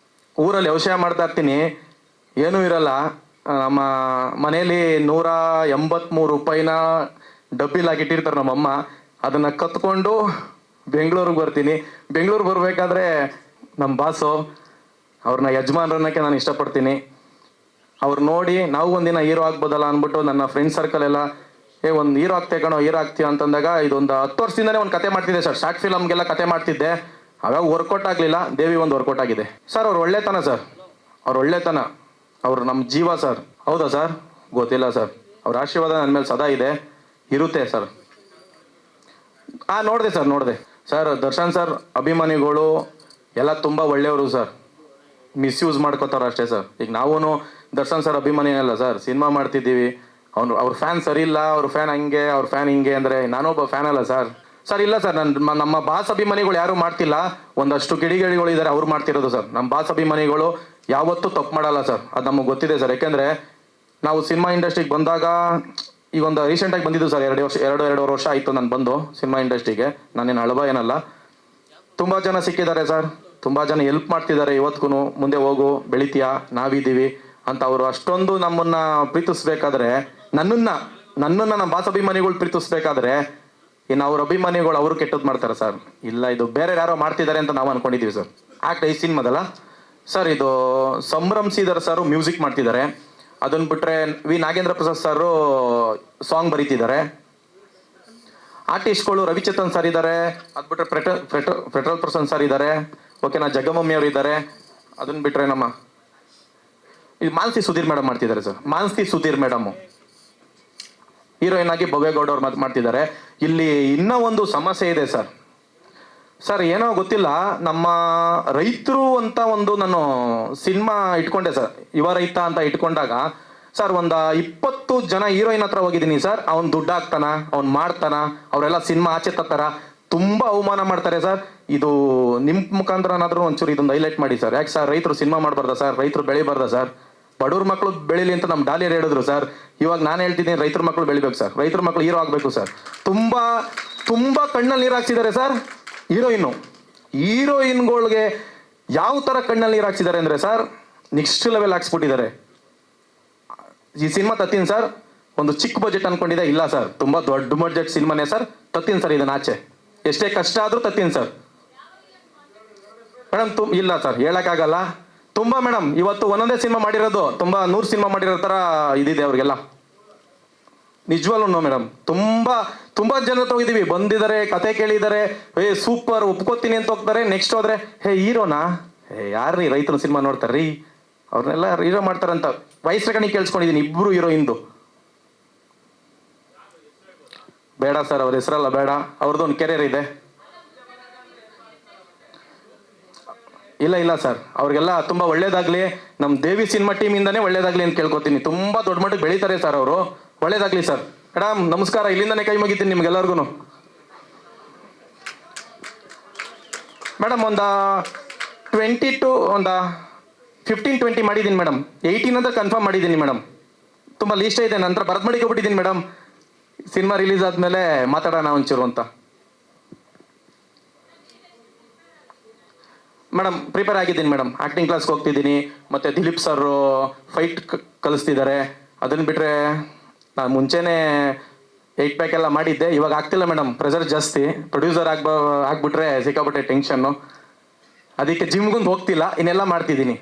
B: ಊರಲ್ಲಿ ವ್ಯವಸಾಯ ಮಾಡ್ತಾ ಇರ್ತೀನಿ, ಏನೂ ಇರಲ್ಲ. ನಮ್ಮ ಮನೇಲಿ 183 ರೂಪಾಯಿನ ಡಬ್ಬಿಲ್ ಹಾಕಿಟ್ಟಿರ್ತಾರೆ ನಮ್ಮಮ್ಮ. ಅದನ್ನು ಕತ್ಕೊಂಡು ಬೆಂಗಳೂರಿಗೆ ಬರ್ತೀನಿ. ಬೆಂಗಳೂರು ಬರಬೇಕಾದ್ರೆ ನಮ್ಮ ಬಾಸು ಅವ್ರನ್ನ ಯಜಮಾನ್ರನ್ನಕ್ಕೆ ನಾನು ಇಷ್ಟಪಡ್ತೀನಿ. ಅವ್ರು ನೋಡಿ ನಾವು ಒಂದಿನ ಹೀರೋ ಆಗ್ಬೋದಲ್ಲ ಅಂದ್ಬಿಟ್ಟು ನನ್ನ ಫ್ರೆಂಡ್ ಸರ್ಕಲ್ ಎಲ್ಲ ಒಂದು ಹೀರೋ ಆಗ್ತೇ ಕಣೋ, ಹೀರೋ ಆಗ್ತೀಯ ಅಂತಂದಾಗ ಇದೊಂದು 10 ವರ್ಷದಿಂದನೇ ಒಂದು ಕತೆ ಮಾಡ್ತಿದ್ದೆ ಸರ್. ಶಾರ್ಟ್ ಫಿಲಮ್ಗೆಲ್ಲ ಕತೆ ಮಾಡ್ತಿದ್ದೆ. ಅವಾಗ ವರ್ಕೌಟ್ ಆಗಲಿಲ್ಲ. ದೇವಿ ಒಂದು ವರ್ಕೌಟ್ ಆಗಿದೆ ಸರ್. ಅವ್ರು ಒಳ್ಳೆತನ ಸರ್, ಅವ್ರು ಒಳ್ಳೆತನ, ಅವ್ರು ನಮ್ಮ ಜೀವ ಸರ್. ಹೌದಾ ಸರ್? ಗೊತ್ತಿಲ್ಲ ಸರ್. ಅವ್ರ ಆಶೀರ್ವಾದ ನನ್ನ ಮೇಲೆ ಸದಾ ಇದೆ, ಇರುತ್ತೆ ಸರ್. ನೋಡಿದೆ ಸರ್, ನೋಡಿದೆ ಸರ್. ದರ್ಶನ್ ಸರ್ ಅಭಿಮಾನಿಗಳು ಎಲ್ಲ ತುಂಬ ಒಳ್ಳೆಯವರು ಸರ್. ಮಿಸ್ಯೂಸ್ ಮಾಡ್ಕೋತಾರೆ ಅಷ್ಟೇ ಸರ್. ಈಗ ನಾವು ದರ್ಶನ್ ಸರ್ ಅಭಿಮಾನಿನಲ್ಲ ಸರ್, ಸಿನಿಮಾ ಮಾಡ್ತಿದ್ದೀವಿ. ಅವ್ರ ಫ್ಯಾನ್ ಸರಿ ಇಲ್ಲ, ಅವ್ರ ಫ್ಯಾನ್ ಹಂಗೆ, ಅವ್ರ ಫ್ಯಾನ್ ಹಿಂಗೆ ಅಂದರೆ ನಾನೊಬ್ಬ ಫ್ಯಾನ್ ಅಲ್ಲ ಸರ್. ಸರ್ ಇಲ್ಲ ಸರ್, ನಮ್ಮ ಬಾಸ್ ಅಭಿಮಾನಿಗಳು ಯಾರೂ ಮಾಡ್ತಿಲ್ಲ. ಒಂದಷ್ಟು ಕಿಡಿಗೇಡಿಗಳು ಇದ್ದಾರೆ, ಅವ್ರು ಮಾಡ್ತಿರೋದು ಸರ್. ನಮ್ಮ ಬಾಸ್ ಅಭಿಮಾನಿಗಳು ಯಾವತ್ತೂ ತಪ್ಪು ಮಾಡಲ್ಲ ಸರ್, ಅದು ನಮಗೆ ಗೊತ್ತಿದೆ ಸರ್. ಯಾಕೆಂದರೆ ನಾವು ಸಿನಿಮಾ ಇಂಡಸ್ಟ್ರಿಗೆ ಬಂದಾಗ ಈಗ ಒಂದು ರೀಸೆಂಟಾಗಿ ಬಂದಿದ್ದು ಸರ್. 2 ವರ್ಷ ಆಯಿತು ನಾನು ಬಂದು ಸಿನಿಮಾ ಇಂಡಸ್ಟ್ರಿಗೆ. ನಾನೇನು ಹಳಬ ಏನಲ್ಲ. ತುಂಬ ಜನ ಸಿಕ್ಕಿದ್ದಾರೆ ಸರ್, ತುಂಬ ಜನ ಹೆಲ್ಪ್ ಮಾಡ್ತಿದ್ದಾರೆ. ಇವತ್ತಿಗೂ ಮುಂದೆ ಹೋಗು, ಬೆಳಿತೀಯಾ, ನಾವಿದ್ದೀವಿ ಅಂತ ಅವರು ಅಷ್ಟೊಂದು ನಮ್ಮನ್ನು ಪ್ರೀತಿಸ್ಬೇಕಾದ್ರೆ, ನನ್ನನ್ನು ನಮ್ಮ ಬಾಸ್ ಅಭಿಮಾನಿಗಳು ಪ್ರೀತಿಸ್ಬೇಕಾದ್ರೆ ಇನ್ನು ಅವ್ರ ಅಭಿಮಾನಿಗಳು ಅವರು ಕೆಟ್ಟದ್ದು ಮಾಡ್ತಾರೆ ಸರ್. ಇಲ್ಲ, ಇದು ಬೇರೆ ಯಾರೋ ಮಾಡ್ತಿದ್ದಾರೆ ಅಂತ ನಾವು ಅನ್ಕೊಂಡಿದ್ದೀವಿ ಸರ್. ಈ ಸಿನಿಮಾದಲ್ಲ ಸರ್, ಇದು ಸಂಭ್ರಮ್ ಶ್ರೀಧರ್ ಸರ್ ಮ್ಯೂಸಿಕ್ ಮಾಡ್ತಿದ್ದಾರೆ. ಅದನ್ನ ಬಿಟ್ಟರೆ ನಾಗೇಂದ್ರ ಪ್ರಸಾದ್ ಸರ್ ಸಾಂಗ್ ಬರೀತಿದ್ದಾರೆ. ಆರ್ಟಿಸ್ಟ್ಗಳು ರವಿಚೇತನ್ ಸರ್ ಇದ್ದಾರೆ. ಅದು ಬಿಟ್ಟರೆ ಪೆಟ್ರೋಲ್ ಪರ್ಸನ್ ಸರ್ ಇದ್ದಾರೆ. ಓಕೆನಾ, ಜಗಮಮ್ಮಿ ಅವರು ಇದ್ದಾರೆ. ಅದನ್ನ ಬಿಟ್ಟರೆ ನಮ್ಮ ಇದು ಮಾನಸಿ ಸುಧೀರ್ ಮೇಡಮ್ ಮಾಡ್ತಿದ್ದಾರೆ sir. Manasi Sudhir madam heroine ಆಗಿ ಭವ್ಯಗೌಡ ಅವ್ರು ಮಾಡ್ತಿದ್ದಾರೆ. ಇಲ್ಲಿ ಇನ್ನೂ ಒಂದು ಸಮಸ್ಯೆ ಇದೆ ಸರ್. ಸರ್ ಏನೋ ಗೊತ್ತಿಲ್ಲ, ನಮ್ಮ ರೈತರು ಅಂತ ಒಂದು ನಾನು ಸಿನಿಮಾ ಇಟ್ಕೊಂಡೆ ಸರ್. ಯುವ ರೈತ ಅಂತ ಇಟ್ಕೊಂಡಾಗ ಸರ್ ಒಂದು 20 ಜನ ಹೀರೋಯಿನ್ ಹತ್ರ ಹೋಗಿದ್ದೀನಿ ಸರ್. ಅವ್ನು ದುಡ್ಡು ಹಾಕ್ತಾನ, ಅವ್ನು ಮಾಡ್ತಾನ, ಅವರೆಲ್ಲ ಸಿನಿಮಾ ಆಚೆ ತತ್ತಾರ, ತುಂಬ ಅವಮಾನ ಮಾಡ್ತಾರೆ ಸರ್. ಇದು ನಿಮ್ಮ ಮುಖಾಂತರನಾದ್ರೂ ಒಂಚೂರು ಇದೊಂದು ಹೈಲೈಟ್ ಮಾಡಿ ಸರ್. ಯಾಕೆ ಸರ್ ರೈತರು ಸಿನಿಮಾ ಮಾಡಬಾರ್ದ ಸರ್? ರೈತರು ಬೆಳಿಬಾರ್ದ ಸರ್? ಬಡವ್ರ ಮಕ್ಕಳು ಬೆಳೀಲಿ ಅಂತ ನಮ್ಮ ಡಾಲಿಯರ್ ಹೇಳಿದ್ರು ಸರ್. ಇವಾಗ ನಾನು ಹೇಳ್ತಿದ್ದೀನಿ, ರೈತರ ಮಕ್ಕಳು ಬೆಳಿಬೇಕು ಸರ್. ರೈತರ ಮಕ್ಕಳು ಹೀರೋ ಆಗಬೇಕು ಸರ್. ತುಂಬ ಕಣ್ಣಲ್ಲಿ ನೀರು ಹಾಕ್ಸಿದ್ದಾರೆ ಸರ್ ಹೀರೋಯಿನ್ಗಳಿಗೆ. ಯಾವ ಥರ ಕಣ್ಣಲ್ಲಿ ನೀರು ಹಾಕ್ಸಿದ್ದಾರೆ ಅಂದರೆ ಸರ್, ನೆಕ್ಸ್ಟ್ ಲೆವೆಲ್ ಹಾಕ್ಸ್ಬಿಟ್ಟಿದ್ದಾರೆ. ಈ ಸಿನಿಮಾ ತತ್ತೀನಿ ಸರ್, ಒಂದು ಚಿಕ್ಕ ಬಜೆಟ್ ಅನ್ಕೊಂಡಿದೆ. ಇಲ್ಲ ಸರ್, ತುಂಬ ದೊಡ್ಡ ಬಜೆಟ್ ಸಿನಿಮಾನೇ ಸರ್. ತತ್ತೀನಿ ಸರ್ ಇದನ್ನ ಆಚೆ, ಎಷ್ಟೇ ಕಷ್ಟ ಆದರೂ ತತ್ತೀನಿ ಸರ್. ಮೇಡಮ್ ಇಲ್ಲ ಸರ್, ಹೇಳೋಕ್ಕಾಗಲ್ಲ. ತುಂಬ ಮೇಡಮ್, ಇವತ್ತು ಒಂದೊಂದೇ ಸಿನಿಮಾ ಮಾಡಿರೋದು ತುಂಬ 100 ಸಿನಿಮಾ ಮಾಡಿರೋ ಥರ ಇದಿದೆ ಅವ್ರಿಗೆಲ್ಲ. ನಿಜವಾಗ್ಲೂ ಮೇಡಮ್, ತುಂಬ ಜನ ಹೋಗಿದ್ದೀವಿ, ಬಂದಿದ್ದಾರೆ, ಕತೆ ಕೇಳಿದ್ದಾರೆ, ಸೂಪರ್ ಒಪ್ಕೋತೀನಿ ಅಂತ ಹೋಗ್ತಾರೆ. ನೆಕ್ಸ್ಟ್ ಹೋದ್ರೆ ಹೀರೋನಾ, ಯಾರ್ರೀ ರೈತರ ಸಿನಿಮಾ ನೋಡ್ತಾರ್ರೀ, ಅವ್ರನ್ನೆಲ್ಲ ಹೀರೋ ಮಾಡ್ತಾರಂತ ವಯಸ್ಸು ಕಣಿ ಕೇಳಿಸ್ಕೊಂಡಿದ್ದೀನಿ. 2 ಹೀರೋಯಿನ್ದು ಬೇಡ ಸರ್, ಅವ್ರ ಹೆಸರಲ್ಲ ಬೇಡ. ಅವ್ರದ್ದು ಒಂದು ಕೆರಿಯರ್ ಇದೆ. ಇಲ್ಲ ಸರ್, ಅವ್ರಿಗೆಲ್ಲ ತುಂಬ ಒಳ್ಳೇದಾಗ್ಲಿ. ನಮ್ಮ ದೇವಿ ಸಿನಿಮಾ ಟೀಮಿಂದಾನೇ ಒಳ್ಳೇದಾಗ್ಲಿ ಅಂತ ಕೇಳ್ಕೊತೀನಿ. ತುಂಬ ದೊಡ್ಡ ಮಟ್ಟಿಗೆ ಬೆಳೀತಾರೆ ಸರ್ ಅವರು. ಒಳ್ಳೇದಾಗ್ಲಿ ಸರ್. ಮೇಡಮ್ ನಮಸ್ಕಾರ, ಇಲ್ಲಿಂದಾನೇ ಕೈ ಮುಗಿತೀನಿ ನಿಮ್ಗೆಲ್ಲರಿಗೂ. ಮೇಡಮ್ ಒಂದು 15-20 ಮಾಡಿದ್ದೀನಿ ಮೇಡಮ್. 18 ಅಂತ ಕನ್ಫರ್ಮ್ ಮಾಡಿದ್ದೀನಿ ಮೇಡಮ್. ತುಂಬ ಲೀಸ್ಟ್ ಇದೆ, ನಂತರ ಬರೆದು ಮಾಡಿಕೊಬಿಟ್ಟಿದ್ದೀನಿ ಮೇಡಮ್. ಸಿನಿಮಾ ರಿಲೀಸ್ ಆದಮೇಲೆ ಮಾತಾಡೋಣ ಒಂಚೂರು ಅಂತ. ಮೇಡಮ್ ಪ್ರಿಪೇರ್ ಆಗಿದ್ದೀನಿ ಮೇಡಮ್. ಆ್ಯಕ್ಟಿಂಗ್ ಕ್ಲಾಸ್ಗೆ ಹೋಗ್ತಿದ್ದೀನಿ. ಮತ್ತು ದಿಲೀಪ್ ಸರ್ ಫೈಟ್ ಕಲಿಸ್ತಿದ್ದಾರೆ. ಅದನ್ನು ಬಿಟ್ಟರೆ ನಾನು ಮುಂಚೆನೇ 8 ಪ್ಯಾಕ್ ಎಲ್ಲ ಮಾಡಿದ್ದೆ. ಇವಾಗ ಆಗ್ತಿಲ್ಲ ಮೇಡಮ್, ಪ್ರೆಷರ್ ಜಾಸ್ತಿ. ಪ್ರೊಡ್ಯೂಸರ್ ಆಗ್ಬಿಟ್ರೆ ಸಿಕ್ಕಾಬಿಟ್ಟೆ ಟೆನ್ಷನ್ನು. ಅದಕ್ಕೆ ಜಿಮ್ಗೊಂದು ಹೋಗ್ತಿಲ್ಲ, ಇನ್ನೆಲ್ಲ ಮಾಡ್ತಿದ್ದೀನಿ.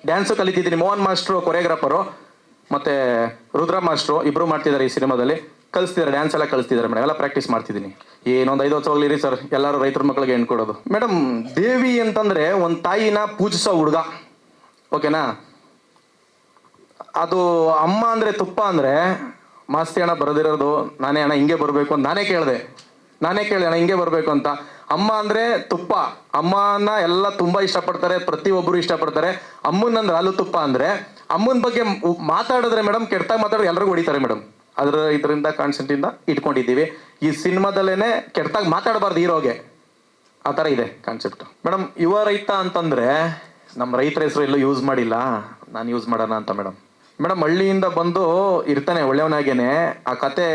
B: ಡ್ಯಾನ್ಸು ಕಲಿತಿದ್ದೀನಿ. ಮೋಹನ್ ಮಾಸ್ಟ್ರು ಕೊರಿಯೋಗ್ರಾಫರು, ಮತ್ತು ರುದ್ರ ಮಾಸ್ಟ್ರು ಇಬ್ಬರು ಮಾಡ್ತಿದ್ದಾರೆ ಈ ಸಿನಿಮಾದಲ್ಲಿ. ಕಲಿಸ್ತಿದ್ದಾರೆ, ಡ್ಯಾನ್ಸ್ ಎಲ್ಲ ಕಲಿಸ್ತಿದ್ದಾರೆ ಮೇಡಮ್. ಎಲ್ಲ ಪ್ರಾಕ್ಟೀಸ್ ಮಾಡ್ತಿದ್ದೀನಿ. ಏನೊಂದು 5 ವರ್ಷ ಹೋಗ್ಲಿರಿ ಸರ್, ಎಲ್ಲರೂ ರೈತರ ಮಕ್ಕಳಿಗೆ ಹೆಣ್ಣು ಕೊಡೋದು. ಮೇಡಮ್ ದೇವಿ ಅಂತಂದರೆ ಒಂದು ತಾಯಿನ ಪೂಜಿಸೋ ಹುಡುಗ, ಓಕೆನಾ. ಅದು ಅಮ್ಮ ಅಂದರೆ ತುಪ್ಪ ಅಂದರೆ ಮಾಸ್ತಿ ಅಣ್ಣ ಬರೆದಿರೋದು. ನಾನೇ ಅಣ್ಣ ಹಿಂಗೆ ಬರಬೇಕು ಅಂತ ನಾನೇ ಕೇಳಿದೆ ಅಣ್ಣ ಹಿಂಗೆ ಬರಬೇಕು ಅಂತ. ಅಮ್ಮ ಅಂದರೆ ತುಪ್ಪ, ಅಮ್ಮನ ಎಲ್ಲ ತುಂಬ ಇಷ್ಟಪಡ್ತಾರೆ, ಪ್ರತಿಯೊಬ್ಬರು ಇಷ್ಟಪಡ್ತಾರೆ. ಅಮ್ಮನಂದ್ರೆ ಹಾಲು ತುಪ್ಪ ಅಂದರೆ ಅಮ್ಮನ ಬಗ್ಗೆ ಮಾತಾಡಿದ್ರೆ ಮೇಡಮ್, ಕೆಟ್ಟಾಗಿ ಮಾತಾಡಿದ್ರೆ ಎಲ್ಲರಿಗೂ ಹೊಡಿತಾರೆ ಮೇಡಮ್. ಇದರಿಂದ ಕಾನ್ಸೆಪ್ಟಿಂದ ಇಟ್ಕೊಂಡಿದ್ದೀವಿ. ಈ ಸಿನಿಮಾದಲ್ಲೇ ಕೆಟ್ಟಾಗಿ ಮಾತಾಡಬಾರ್ದು ಹೀರೋಗೆ, ಆ ಥರ ಇದೆ ಕಾನ್ಸೆಪ್ಟ್ ಮೇಡಮ್. ಯುವ ರೈತ ಅಂತಂದರೆ ನಮ್ಮ ರೈತರ ಹೆಸರು ಎಲ್ಲೂ ಯೂಸ್ ಮಾಡಿಲ್ಲ, ನಾನು ಯೂಸ್ ಮಾಡೋಣ ಅಂತ ಮೇಡಮ್. ಹಳ್ಳಿಯಿಂದ ಬಂದು ಇರ್ತಾನೆ ಒಳ್ಳೆಯವನಾಗೇನೆ, ಆ ಕತೆ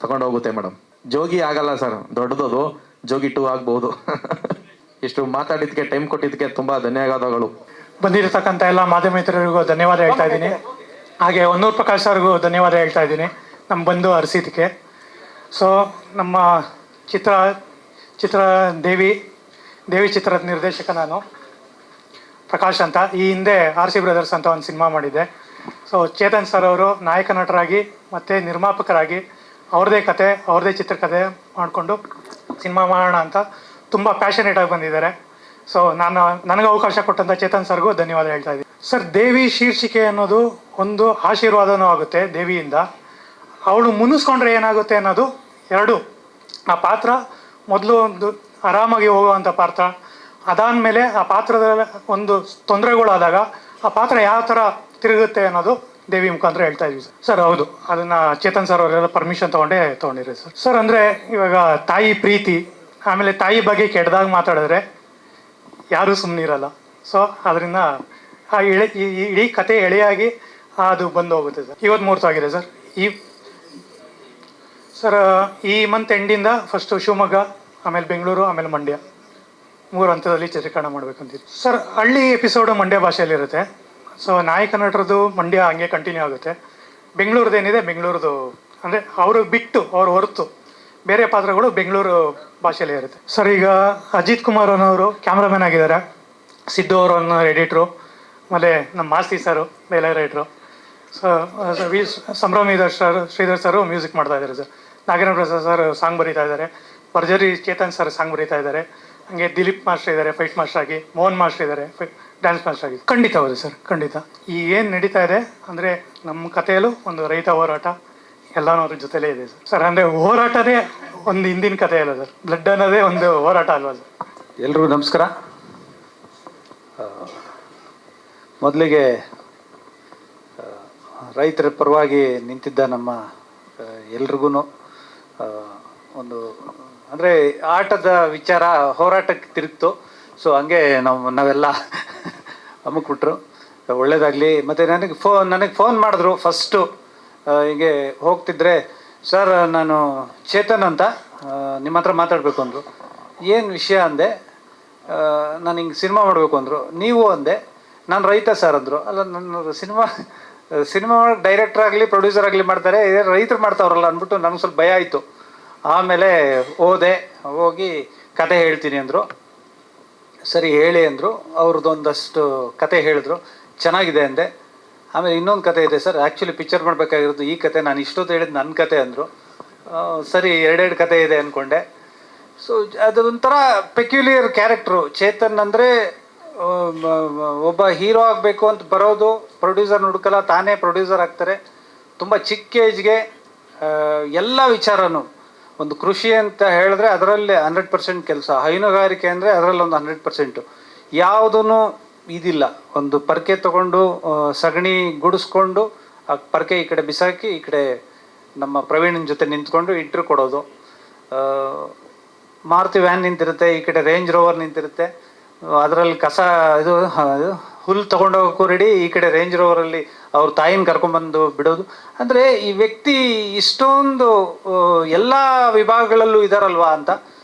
B: ತಗೊಂಡೋಗುತ್ತೆ ಮೇಡಮ್. ಜೋಗಿ ಆಗಲ್ಲ ಸರ್, ದೊಡ್ಡದದು. ಜೋಗಿ 2 ಆಗ್ಬೋದು. ಇಷ್ಟು ಮಾತಾಡಿದ್ದಕ್ಕೆ, ಟೈಮ್ ಕೊಟ್ಟಿದ್ದಕ್ಕೆ ತುಂಬ ಧನ್ಯವಾದಗಳು.
C: ಬಂದಿರತಕ್ಕಂಥ ಎಲ್ಲ ಮಾಧ್ಯಮ ಮಿತ್ರರಿಗೂ ಧನ್ಯವಾದ ಹೇಳ್ತಾ ಇದ್ದೀನಿ. ಹಾಗೆ ಹೊನ್ನೂರು ಪ್ರಕಾಶ್ ಅವ್ರಿಗೂ ಧನ್ಯವಾದ ಹೇಳ್ತಾ ಇದ್ದೀನಿ ನಮ್ಮ ಬಂದು ಹರಿಸಿದ್ದಕ್ಕೆ. ಸೊ ನಮ್ಮ ಚಿತ್ರ ದೇವಿ ಚಿತ್ರದ ನಿರ್ದೇಶಕ ನಾನು, ಪ್ರಕಾಶ್ ಅಂತ. ಈ ಹಿಂದೆ RC ಬ್ರದರ್ಸ್ ಅಂತ ಒಂದು ಸಿನಿಮಾ ಮಾಡಿದ್ದೆ. ಸೊ ಚೇತನ್ ಸರ್ ಅವರು ನಾಯಕ ನಟರಾಗಿ ಮತ್ತು ನಿರ್ಮಾಪಕರಾಗಿ ಅವ್ರದ್ದೇ ಕತೆ, ಅವ್ರದ್ದೇ ಚಿತ್ರಕಥೆ ಮಾಡಿಕೊಂಡು ಸಿನಿಮಾ ಮಾಡೋಣ ಅಂತ ತುಂಬ ಪ್ಯಾಷನೇಟಾಗಿ ಬಂದಿದ್ದಾರೆ. ಸೊ ನನಗೆ ಅವಕಾಶ ಕೊಟ್ಟಂಥ ಚೇತನ್ ಸರ್ಗೂ ಧನ್ಯವಾದ ಹೇಳ್ತಾ ಇದ್ದೀನಿ. ಸರ್, ದೇವಿ ಶೀರ್ಷಿಕೆ ಅನ್ನೋದು ಒಂದು ಆಶೀರ್ವಾದನೂ ಆಗುತ್ತೆ ದೇವಿಯಿಂದ. ಅವಳು ಮುನಿಸ್ಕೊಂಡ್ರೆ ಏನಾಗುತ್ತೆ ಅನ್ನೋದು ಎರಡು. ಆ ಪಾತ್ರ ಮೊದಲು ಒಂದು ಆರಾಮಾಗಿ ಹೋಗುವಂಥ ಪಾತ್ರ, ಅದಾದಮೇಲೆ ಆ ಪಾತ್ರದ ಒಂದು ತೊಂದರೆಗಳಾದಾಗ ಆ ಪಾತ್ರ ಯಾವ ಥರ ತಿರುಗುತ್ತೆ ಅನ್ನೋದು ದೇವಿ ಮುಖಾಂತರ ಹೇಳ್ತಾ ಇದ್ವಿ ಸರ್. ಹೌದು, ಅದನ್ನು ಚೇತನ್ ಸರ್ ಅವರೆಲ್ಲ ಪರ್ಮಿಷನ್ ತೊಗೊಂಡಿರಿ ಸರ್. ಸರ್, ಅಂದರೆ ಇವಾಗ ತಾಯಿ ಪ್ರೀತಿ, ಆಮೇಲೆ ತಾಯಿ ಬಗ್ಗೆ ಕೆಟ್ಟದಾಗ ಮಾತಾಡಿದ್ರೆ ಯಾರೂ ಸುಮ್ಮನಿರಲ್ಲ. ಸೊ ಅದರಿಂದ ಆ ಇಡೀ ಕತೆ ಎಳೆಯಾಗಿ ಅದು ಬಂದು ಹೋಗುತ್ತೆ ಸರ್. ಇವತ್ತು ಮುಹೂರ್ತ ಆಗಿದೆ ಸರ್. ಈ ಮಂತ್ ಎಂಡಿಂದ ಫಸ್ಟು ಶಿವಮೊಗ್ಗ, ಆಮೇಲೆ ಬೆಂಗಳೂರು, ಆಮೇಲೆ ಮಂಡ್ಯ, 3 ಹಂತದಲ್ಲಿ ಚಿತ್ರೀಕರಣ ಮಾಡಬೇಕಂತೀವಿ ಸರ್. ಹಳ್ಳಿ ಎಪಿಸೋಡು ಮಂಡ್ಯ ಭಾಷೆಯಲ್ಲಿರುತ್ತೆ. ಸೊ ನಾಯಕ ನಟರದು ಮಂಡ್ಯ ಹಂಗೆ ಕಂಟಿನ್ಯೂ ಆಗುತ್ತೆ. ಬೆಂಗಳೂರದೇನಿದೆ ಬೆಂಗಳೂರದು, ಅಂದರೆ ಅವರು ಬಿಟ್ಟು ಅವ್ರು ಹೊರತು ಬೇರೆ ಪಾತ್ರಗಳು ಬೆಂಗಳೂರು ಭಾಷೆಯಲ್ಲೇ ಇರುತ್ತೆ ಸರ್. ಈಗ ಅಜಿತ್ ಕುಮಾರ್ ಅನ್ನೋರು ಕ್ಯಾಮ್ರಾಮನ್ ಆಗಿದ್ದಾರೆ, ಸಿದ್ದು ಅವರು ಅನ್ನೋ ಎಡಿಟ್ರು, ಆಮೇಲೆ ನಮ್ಮ ಮಾಸ್ತಿ ಸರು ಬೇಲೆ ರೈಟ್ರು. ಸೊ ಸಂಭ್ರಮಿಧರ್ ಶ್ರೀಧರ್ ಸರು ಮ್ಯೂಸಿಕ್ ಮಾಡ್ತಾ ಇದ್ದಾರೆ sir. Nagendra Prasad sir song ಬರೀತಾ ಇದ್ದಾರೆ, ಭರ್ಜರಿ ಚೇತನ್ ಸರ್ ಸಾಂಗ್ ಬರೀತಾ ಇದ್ದಾರೆ. ಹಂಗೆ ದಿಲೀಪ್ ಮಾಸ್ಟರ್ ಇದ್ದಾರೆ ಫೈಟ್ ಮಾಸ್ಟರ್ ಆಗಿ, ಮೋಹನ್ ಮಾಸ್ಟರ್ ಇದ್ದಾರೆ ಡ್ಯಾನ್ಸ್ ಮಾಸ್ಟರ್ ಆಗಿ. ಖಂಡಿತ ಹೌದು ಸರ್, ಖಂಡಿತ. ಈ ಏನು ನಡೀತಾ ಇದೆ ಅಂದರೆ ನಮ್ಮ ಕಥೆಯಲ್ಲೂ ಒಂದು ರೈತ ಹೋರಾಟ ಎಲ್ಲನೂ ಅದ್ರ ಜೊತೆಲೇ ಇದೆ ಸರ್. ಸರ್, ಅಂದರೆ ಹೋರಾಟನೇ ಒಂದು ಹಿಂದಿನ ಕಥೆ ಅಲ್ಲ ಸರ್, ಬ್ಲಡ್ ಅನ್ನೋದೇ ಒಂದು ಹೋರಾಟ ಅಲ್ವಾ ಸರ್.
D: ಎಲ್ರಿಗೂ ನಮಸ್ಕಾರ. ಮೊದಲಿಗೆ ರೈತರ ಪರವಾಗಿ ನಿಂತಿದ್ದ ನಮ್ಮ ಎಲ್ರಿಗೂ ಒಂದು ಅಂದರೆ ಆಟದ ವಿಚಾರ ಹೋರಾಟಕ್ಕೆ ತಿರುಗ್ತು. ಸೊ ಹಂಗೆ ನಾವೆಲ್ಲ ಅಮ್ಮಕ್ಬಿಟ್ರು. ಒಳ್ಳೇದಾಗಲಿ. ಮತ್ತು ನನಗೆ ಫೋನ್ ಮಾಡಿದ್ರು ಫಸ್ಟು. ಹೀಗೆ ಹೋಗ್ತಿದ್ರೆ, ಸರ್ ನಾನು ಚೇತನ್ ಅಂತ ನಿಮ್ಮ ಹತ್ರ ಮಾತಾಡಬೇಕು ಅಂದರು. ಏನು ವಿಷಯ ಅಂದೆ. ನಾನು ಹಿಂಗೆ ಸಿನಿಮಾ ಮಾಡಬೇಕು ಅಂದರು. ನೀವು ಅಂದೆ. ನಾನು ರೈತ ಸರ್ ಅಂದರು. ಅಲ್ಲ, ನನ್ನ ಸಿನಿಮಾ ಡೈರೆಕ್ಟರ್ ಆಗಲಿ ಪ್ರೊಡ್ಯೂಸರ್ ಆಗಲಿ ಮಾಡ್ತಾರೆ, ರೈತರು ಮಾಡ್ತಾವ್ರಲ್ಲ ಅಂದ್ಬಿಟ್ಟು ನನಗೆ ಸ್ವಲ್ಪ ಭಯ ಆಯಿತು. ಆಮೇಲೆ ಹೋಗಿ ಕತೆ ಹೇಳ್ತೀನಿ ಅಂದರು. ಸರಿ ಹೇಳಿ ಅಂದರು. ಅವ್ರದ್ದು ಒಂದಷ್ಟು ಕತೆ ಹೇಳಿದ್ರು, ಚೆನ್ನಾಗಿದೆ ಅಂದೆ. ಆಮೇಲೆ ಇನ್ನೊಂದು ಕತೆ ಇದೆ ಸರ್, ಆ್ಯಕ್ಚುಲಿ ಪಿಕ್ಚರ್ ಮಾಡಬೇಕಾಗಿರೋದು ಈ ಕತೆ, ನಾನು ಇಷ್ಟೊತ್ತು ಹೇಳಿದ್ದು ನನ್ನ ಕತೆ ಅಂದರು. ಸರಿ, 2 ಕತೆ ಇದೆ ಅಂದ್ಕೊಂಡೆ. ಸೊ ಅದು ಒಂಥರ ಪೆಕ್ಯುಲಿಯರ್ ಕ್ಯಾರೆಕ್ಟ್ರು. ಚೇತನ್ ಅಂದರೆ ಒಬ್ಬ ಹೀರೋ ಆಗಬೇಕು ಅಂತ ಬರೋದು, ಪ್ರೊಡ್ಯೂಸರ್ ಹುಡುಕಲ್ಲ, ತಾನೇ ಪ್ರೊಡ್ಯೂಸರ್ ಆಗ್ತಾರೆ. ತುಂಬ ಚಿಕ್ಕ ಏಜ್ಗೆ ಎಲ್ಲ ವಿಚಾರನೂ, ಒಂದು ಕೃಷಿ ಅಂತ ಹೇಳಿದ್ರೆ ಅದರಲ್ಲಿ 100% ಕೆಲಸ, ಹೈನುಗಾರಿಕೆ ಅಂದರೆ ಅದರಲ್ಲಿ ಒಂದು 100%. ಯಾವುದೂ ಇದಿಲ್ಲ. ಒಂದು ಪರ್ಕೆ ತೊಗೊಂಡು ಸಗಣಿ ಗುಡಿಸ್ಕೊಂಡು ಆ ಪರ್ಕೆ ಈ ಕಡೆ ಬಿಸಾಕಿ ಈ ಕಡೆ ನಮ್ಮ ಪ್ರವೀಣನ ಜೊತೆ ನಿಂತ್ಕೊಂಡು ಇಂಟ್ರ್ಯೂ ಕೊಡೋದು. ಮಾರುತಿ ವ್ಯಾನ್ ನಿಂತಿರುತ್ತೆ, ಈ ಕಡೆ ರೇಂಜ್ ರೋವರ್ ನಿಂತಿರುತ್ತೆ, ಅದರಲ್ಲಿ ಕಸ ಇದು ಹುಲ್ಲು ತೊಗೊಂಡೋಗೋಕ್ಕೂ ರೆಡಿ, ಈ ಕಡೆ ರೇಂಜ್ ರೋವರಲ್ಲಿ ಅವ್ರ ತಾಯಿನ ಕರ್ಕೊಂಬಂದು ಬಿಡೋದು. ಅಂದರೆ ಈ ವ್ಯಕ್ತಿ ಇಷ್ಟೊಂದು ಎಲ್ಲ ವಿಭಾಗಗಳಲ್ಲೂ ಇದ್ದಾರಲ್ವಾ ಅಂತ.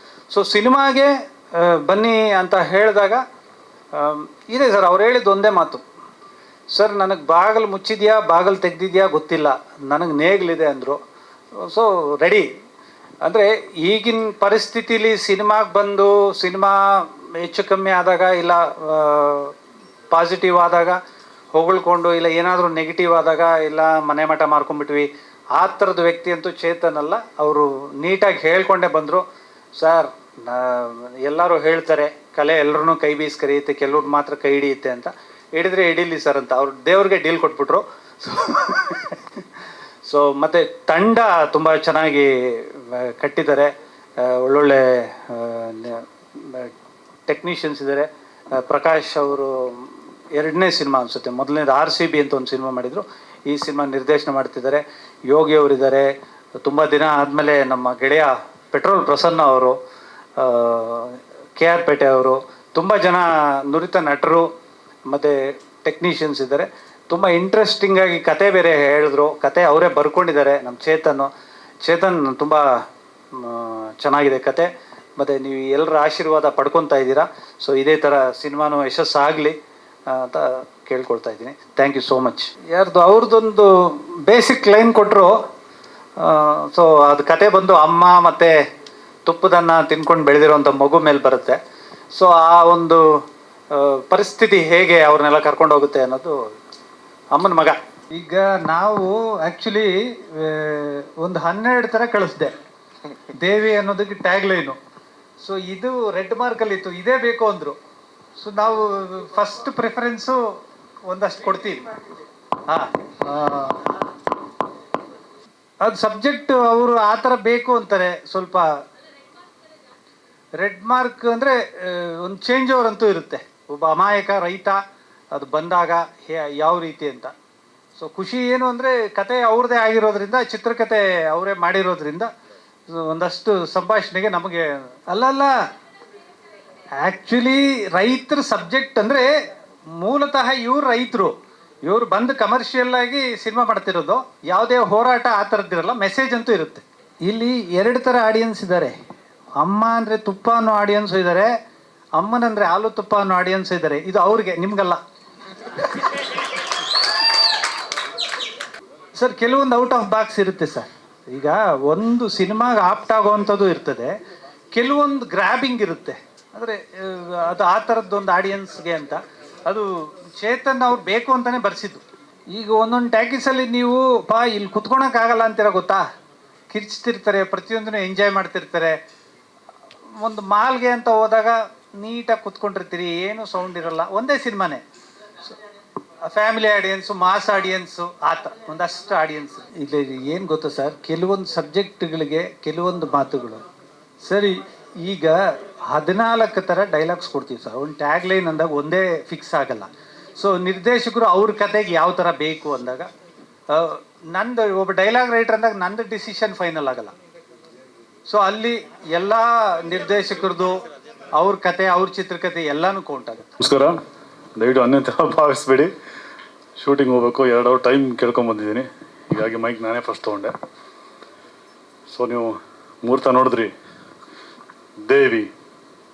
D: ಸೊ ಸಿನಿಮಾಗೆ ಬನ್ನಿ ಅಂತ ಹೇಳಿದಾಗ ಇದೆ ಸರ್, ಅವ್ರು ಹೇಳಿದ್ದು ಒಂದೇ ಮಾತು, ಸರ್ ನನಗೆ ಬಾಗಿಲು ಮುಚ್ಚಿದ್ಯಾ ಬಾಗಿಲು ತೆಗ್ದಿದ್ಯಾ ಗೊತ್ತಿಲ್ಲ, ನನಗೆ ನೇಗ್ಲಿದೆ ಅಂದರು. So ready. ಅಂದರೆ ಈಗಿನ ಪರಿಸ್ಥಿತಿಲಿ ಸಿನಿಮಾಗೆ ಬಂದು ಸಿನಿಮಾ ಹೆಚ್ಚು ಕಮ್ಮಿ ಆದಾಗ, ಇಲ್ಲ ಪಾಸಿಟಿವ್ ಆದಾಗ ಹೊಗಳ್ಕೊಂಡು, ಇಲ್ಲ ಏನಾದರೂ ನೆಗೆಟಿವ್ ಆದಾಗ, ಇಲ್ಲ ಮನೆ ಮಠ ಮಾರ್ಕೊಂಡ್ಬಿಟ್ವಿ, ಆ ಥರದ ವ್ಯಕ್ತಿ ಅಂತೂ ಚೇತನ್ ಅಲ್ಲ. ಅವರು ನೀಟಾಗಿ ಹೇಳ್ಕೊಂಡೇ ಬಂದರು. ಸರ್, ಎಲ್ಲರೂ ಹೇಳ್ತಾರೆ ಕಲೆ ಎಲ್ಲರೂ ಕೈ ಬೀಸಿ ಕರೆಯುತ್ತೆ, ಕೆಲವ್ರು ಮಾತ್ರ ಕೈ ಹಿಡಿಯುತ್ತೆ ಅಂತ. ಹಿಡಿದ್ರೆ ಹಿಡೀಲಿ ಸರ್ ಅಂತ ಅವ್ರು ದೇವ್ರಿಗೆ ಡೀಲ್ ಕೊಟ್ಬಿಟ್ರು. ಸೊ ಮತ್ತು ತಂಡ ತುಂಬ ಚೆನ್ನಾಗಿ ಕಟ್ಟಿದ್ದಾರೆ, ಒಳ್ಳೊಳ್ಳೆ ಟೆಕ್ನಿಷಿಯನ್ಸ್ ಇದ್ದಾರೆ. ಪ್ರಕಾಶ್ ಅವರು 2ನೇ ಸಿನಿಮಾ ಅನಿಸುತ್ತೆ, ಮೊದಲನೇದು RCB ಅಂತ ಒಂದು ಸಿನಿಮಾ ಮಾಡಿದರು, ಈ ಸಿನಿಮಾ ನಿರ್ದೇಶನ ಮಾಡ್ತಿದ್ದಾರೆ. ಯೋಗಿ ಅವರಿದ್ದಾರೆ. ತುಂಬ ದಿನ ಆದಮೇಲೆ ನಮ್ಮ ಗೆಳೆಯ ಪೆಟ್ರೋಲ್ ಪ್ರಸನ್ನ ಅವರು, KR ಪೇಟೆ ಅವರು, ತುಂಬ ಜನ ನುರಿತ ನಟರು ಮತ್ತು ಟೆಕ್ನಿಷಿಯನ್ಸ್ ಇದ್ದಾರೆ. ತುಂಬ ಇಂಟ್ರೆಸ್ಟಿಂಗಾಗಿ ಕತೆ ಬೇರೆ ಹೇಳಿದ್ರು. ಕತೆ ಅವರೇ ಬರ್ಕೊಂಡಿದ್ದಾರೆ ನಮ್ಮ ಚೇತನ್. ತುಂಬ ಚೆನ್ನಾಗಿದೆ ಕತೆ. ಮತ್ತು ನೀವು ಎಲ್ಲರ ಆಶೀರ್ವಾದ ಪಡ್ಕೊತಾ ಇದ್ದೀರಾ. ಸೊ ಇದೇ ಥರ ಸಿನಿಮಾನು ಯಶಸ್ಸಾಗಲಿ ಅಂತ ಕೇಳ್ಕೊಳ್ತಾ ಇದ್ದೀನಿ. Thank you so much. ಅವ್ರದ್ದೊಂದು ಬೇಸಿಕ್ ಲೈನ್ ಕೊಟ್ಟರು. ಸೊ ಅದು ಕತೆ ಬಂದು ಅಮ್ಮ ಮತ್ತು ತುಪ್ಪದನ್ನ ತಿನ್ಕೊಂಡು ಬೆಳೆದಿರೋಂಥ ಮಗು ಮೇಲೆ ಬರುತ್ತೆ. ಸೊ ಆ ಒಂದು ಪರಿಸ್ಥಿತಿ ಹೇಗೆ ಅವ್ರನ್ನೆಲ್ಲ ಕರ್ಕೊಂಡು ಹೋಗುತ್ತೆ ಅನ್ನೋದು ಅಮ್ಮನ ಮಗ. ಈಗ ನಾವು ಆ್ಯಕ್ಚುಲಿ ಒಂದು 12 ಥರ ಕಳಿಸ್ದೆ ದೇವಿ ಅನ್ನೋದಕ್ಕೆ ಟ್ಯಾಗ್ ಲೈನು. ಸೊ ಇದು ರೆಡ್ ಮಾರ್ಕಲ್ಲಿ ಇತ್ತು, ಇದೇ ಬೇಕು ಅಂದರು. ಸೊ ನಾವು ಫಸ್ಟ್ ಪ್ರಿಫರೆನ್ಸು ಒಂದಷ್ಟು ಕೊಡ್ತೀವಿ. ಹಾಂ, ಅದು ಸಬ್ಜೆಕ್ಟ್ ಅವರು ಆ ಥರ ಬೇಕು ಅಂತಾರೆ. ಸ್ವಲ್ಪ ರೆಡ್ ಮಾರ್ಕ್ ಅಂದರೆ ಒಂದು ಚೇಂಜ್ ಓವರ್ ಅಂತೂ ಇರುತ್ತೆ. ಒಬ್ಬ ಅಮಾಯಕ ರೈತ ಅದು ಬಂದಾಗ ಯಾವ ರೀತಿ ಅಂತ. ಸೊ ಖುಷಿ ಏನು ಅಂದರೆ ಕತೆ ಅವ್ರದ್ದೇ ಆಗಿರೋದ್ರಿಂದ, ಚಿತ್ರಕಥೆ ಅವರೇ ಮಾಡಿರೋದ್ರಿಂದ ಒಂದಷ್ಟು ಸಂಭಾಷಣೆಗೆ ನಮಗೆ ಅಲ್ಲಲ್ಲ. ಆ್ಯಕ್ಚುಲಿ ರೈತರ ಸಬ್ಜೆಕ್ಟ್ ಅಂದರೆ ಮೂಲತಃ ಇವ್ರು ರೈತರು, ಇವರು ಬಂದು ಕಮರ್ಷಿಯಲ್ ಆಗಿ ಸಿನಿಮಾ ಮಾಡ್ತಿರೋದು. ಯಾವುದೇ ಹೋರಾಟ ಆ ಥರದ್ದಿರಲ್ಲ, ಮೆಸೇಜ್ ಅಂತೂ ಇರುತ್ತೆ. ಇಲ್ಲಿ 2 ಥರ ಆಡಿಯನ್ಸ್ ಇದ್ದಾರೆ. ಅಮ್ಮ ಅಂದರೆ ತುಪ್ಪ ಅನ್ನೋ ಆಡಿಯನ್ಸು ಇದ್ದಾರೆ, ಅಮ್ಮನಂದರೆ ಹಾಲು ತುಪ್ಪ ಅನ್ನೋ ಆಡಿಯನ್ಸ್ ಇದ್ದಾರೆ. ಇದು ಅವ್ರಿಗೆ, ನಿಮ್ಗಲ್ಲ ಸರ್. ಕೆಲವೊಂದು ಔಟ್ ಆಫ್ ಬಾಕ್ಸ್ ಇರುತ್ತೆ ಸರ್. ಈಗ ಒಂದು ಸಿನಿಮಾಗೆ ಆಪ್ಟ್ ಆಗೋವಂಥದ್ದು ಇರ್ತದೆ, ಕೆಲವೊಂದು ಗ್ರ್ಯಾಬಿಂಗ್ ಇರುತ್ತೆ. ಅಂದರೆ ಅದು ಆ ಥರದ್ದೊಂದು ಆಡಿಯನ್ಸ್ಗೆ ಅಂತ. ಅದು ಚೇತನ್ ಅವ್ರು ಬೇಕು ಅಂತಲೇ ಬರ್ಸಿದ್ದು. ಈಗ ಒಂದೊಂದು ಟ್ಯಾಕಿಸಲ್ಲಿ ನೀವು ಇಲ್ಲಿ ಕುತ್ಕೊಳಕ್ಕಾಗಲ್ಲ ಅಂತೀರ ಗೊತ್ತಾ, ಕಿರ್ಚ್ತಿರ್ತಾರೆ, ಪ್ರತಿಯೊಂದನ್ನು ಎಂಜಾಯ್ ಮಾಡ್ತಿರ್ತಾರೆ. ಒಂದು ಮಾಲ್ಗೆ ಅಂತ ಹೋದಾಗ ನೀಟಾಗಿ ಕುತ್ಕೊಂಡಿರ್ತೀರಿ, ಏನು ಸೌಂಡ್ ಇರಲ್ಲ, ಒಂದೇ ಸಿನಿಮಾನೇ. ಫ್ಯಾಮಿಲಿ ಆಡಿಯನ್ಸು, ಮಾಸ್ ಆಡಿಯನ್ಸು, ಆ ಥರ ಒಂದಷ್ಟು ಆಡಿಯನ್ಸ್. ಇಲ್ಲಿ ಏನು ಗೊತ್ತಾ ಸರ್, ಕೆಲವೊಂದು ಸಬ್ಜೆಕ್ಟ್ಗಳಿಗೆ ಕೆಲವೊಂದು ಮಾತುಗಳು ಸರಿ. ಈಗ 14 ಥರ ಡೈಲಾಗ್ಸ್ ಕೊಡ್ತೀವಿ ಸರ್. ಒಂದು ಟ್ಯಾಗ್ ಲೈನ್ ಅಂದಾಗ ಒಂದೇ ಫಿಕ್ಸ್ ಆಗಲ್ಲ. ಸೊ ನಿರ್ದೇಶಕರು ಅವ್ರ ಕತೆಗೆ ಯಾವ ಥರ ಬೇಕು ಅಂದಾಗ, ನಂದು ಒಬ್ಬ ಡೈಲಾಗ್ ರೈಟರ್ ಅಂದಾಗ ನಂದು ಡಿಸಿಷನ್ ಫೈನಲ್ ಆಗಲ್ಲ. ಸೊ ಅಲ್ಲಿ ಎಲ್ಲ ನಿರ್ದೇಶಕರದು, ಅವ್ರ ಕತೆ, ಅವ್ರ ಚಿತ್ರಕಥೆ ಎಲ್ಲನೂ ಕೌಂಟ್ ಆಗುತ್ತೆ.
E: ನಮಸ್ಕಾರ. ದಯವಿಟ್ಟು ಅನ್ಯಥರ ಭಾವಿಸ್ಬೇಡಿ. ಶೂಟಿಂಗ್ ಹೋಗ್ಬೇಕು, 2 ಅವರ್ ಟೈಮ್ ಕೇಳ್ಕೊಂಬಂದಿದ್ದೀನಿ. ಹೀಗಾಗಿ ಮೈಕ್ ನಾನೇ ಫಸ್ಟ್ ತೊಗೊಂಡೆ. ಸೊ ನೀವು ಮುಹೂರ್ತ ನೋಡಿದ್ರಿ. ದೇವಿ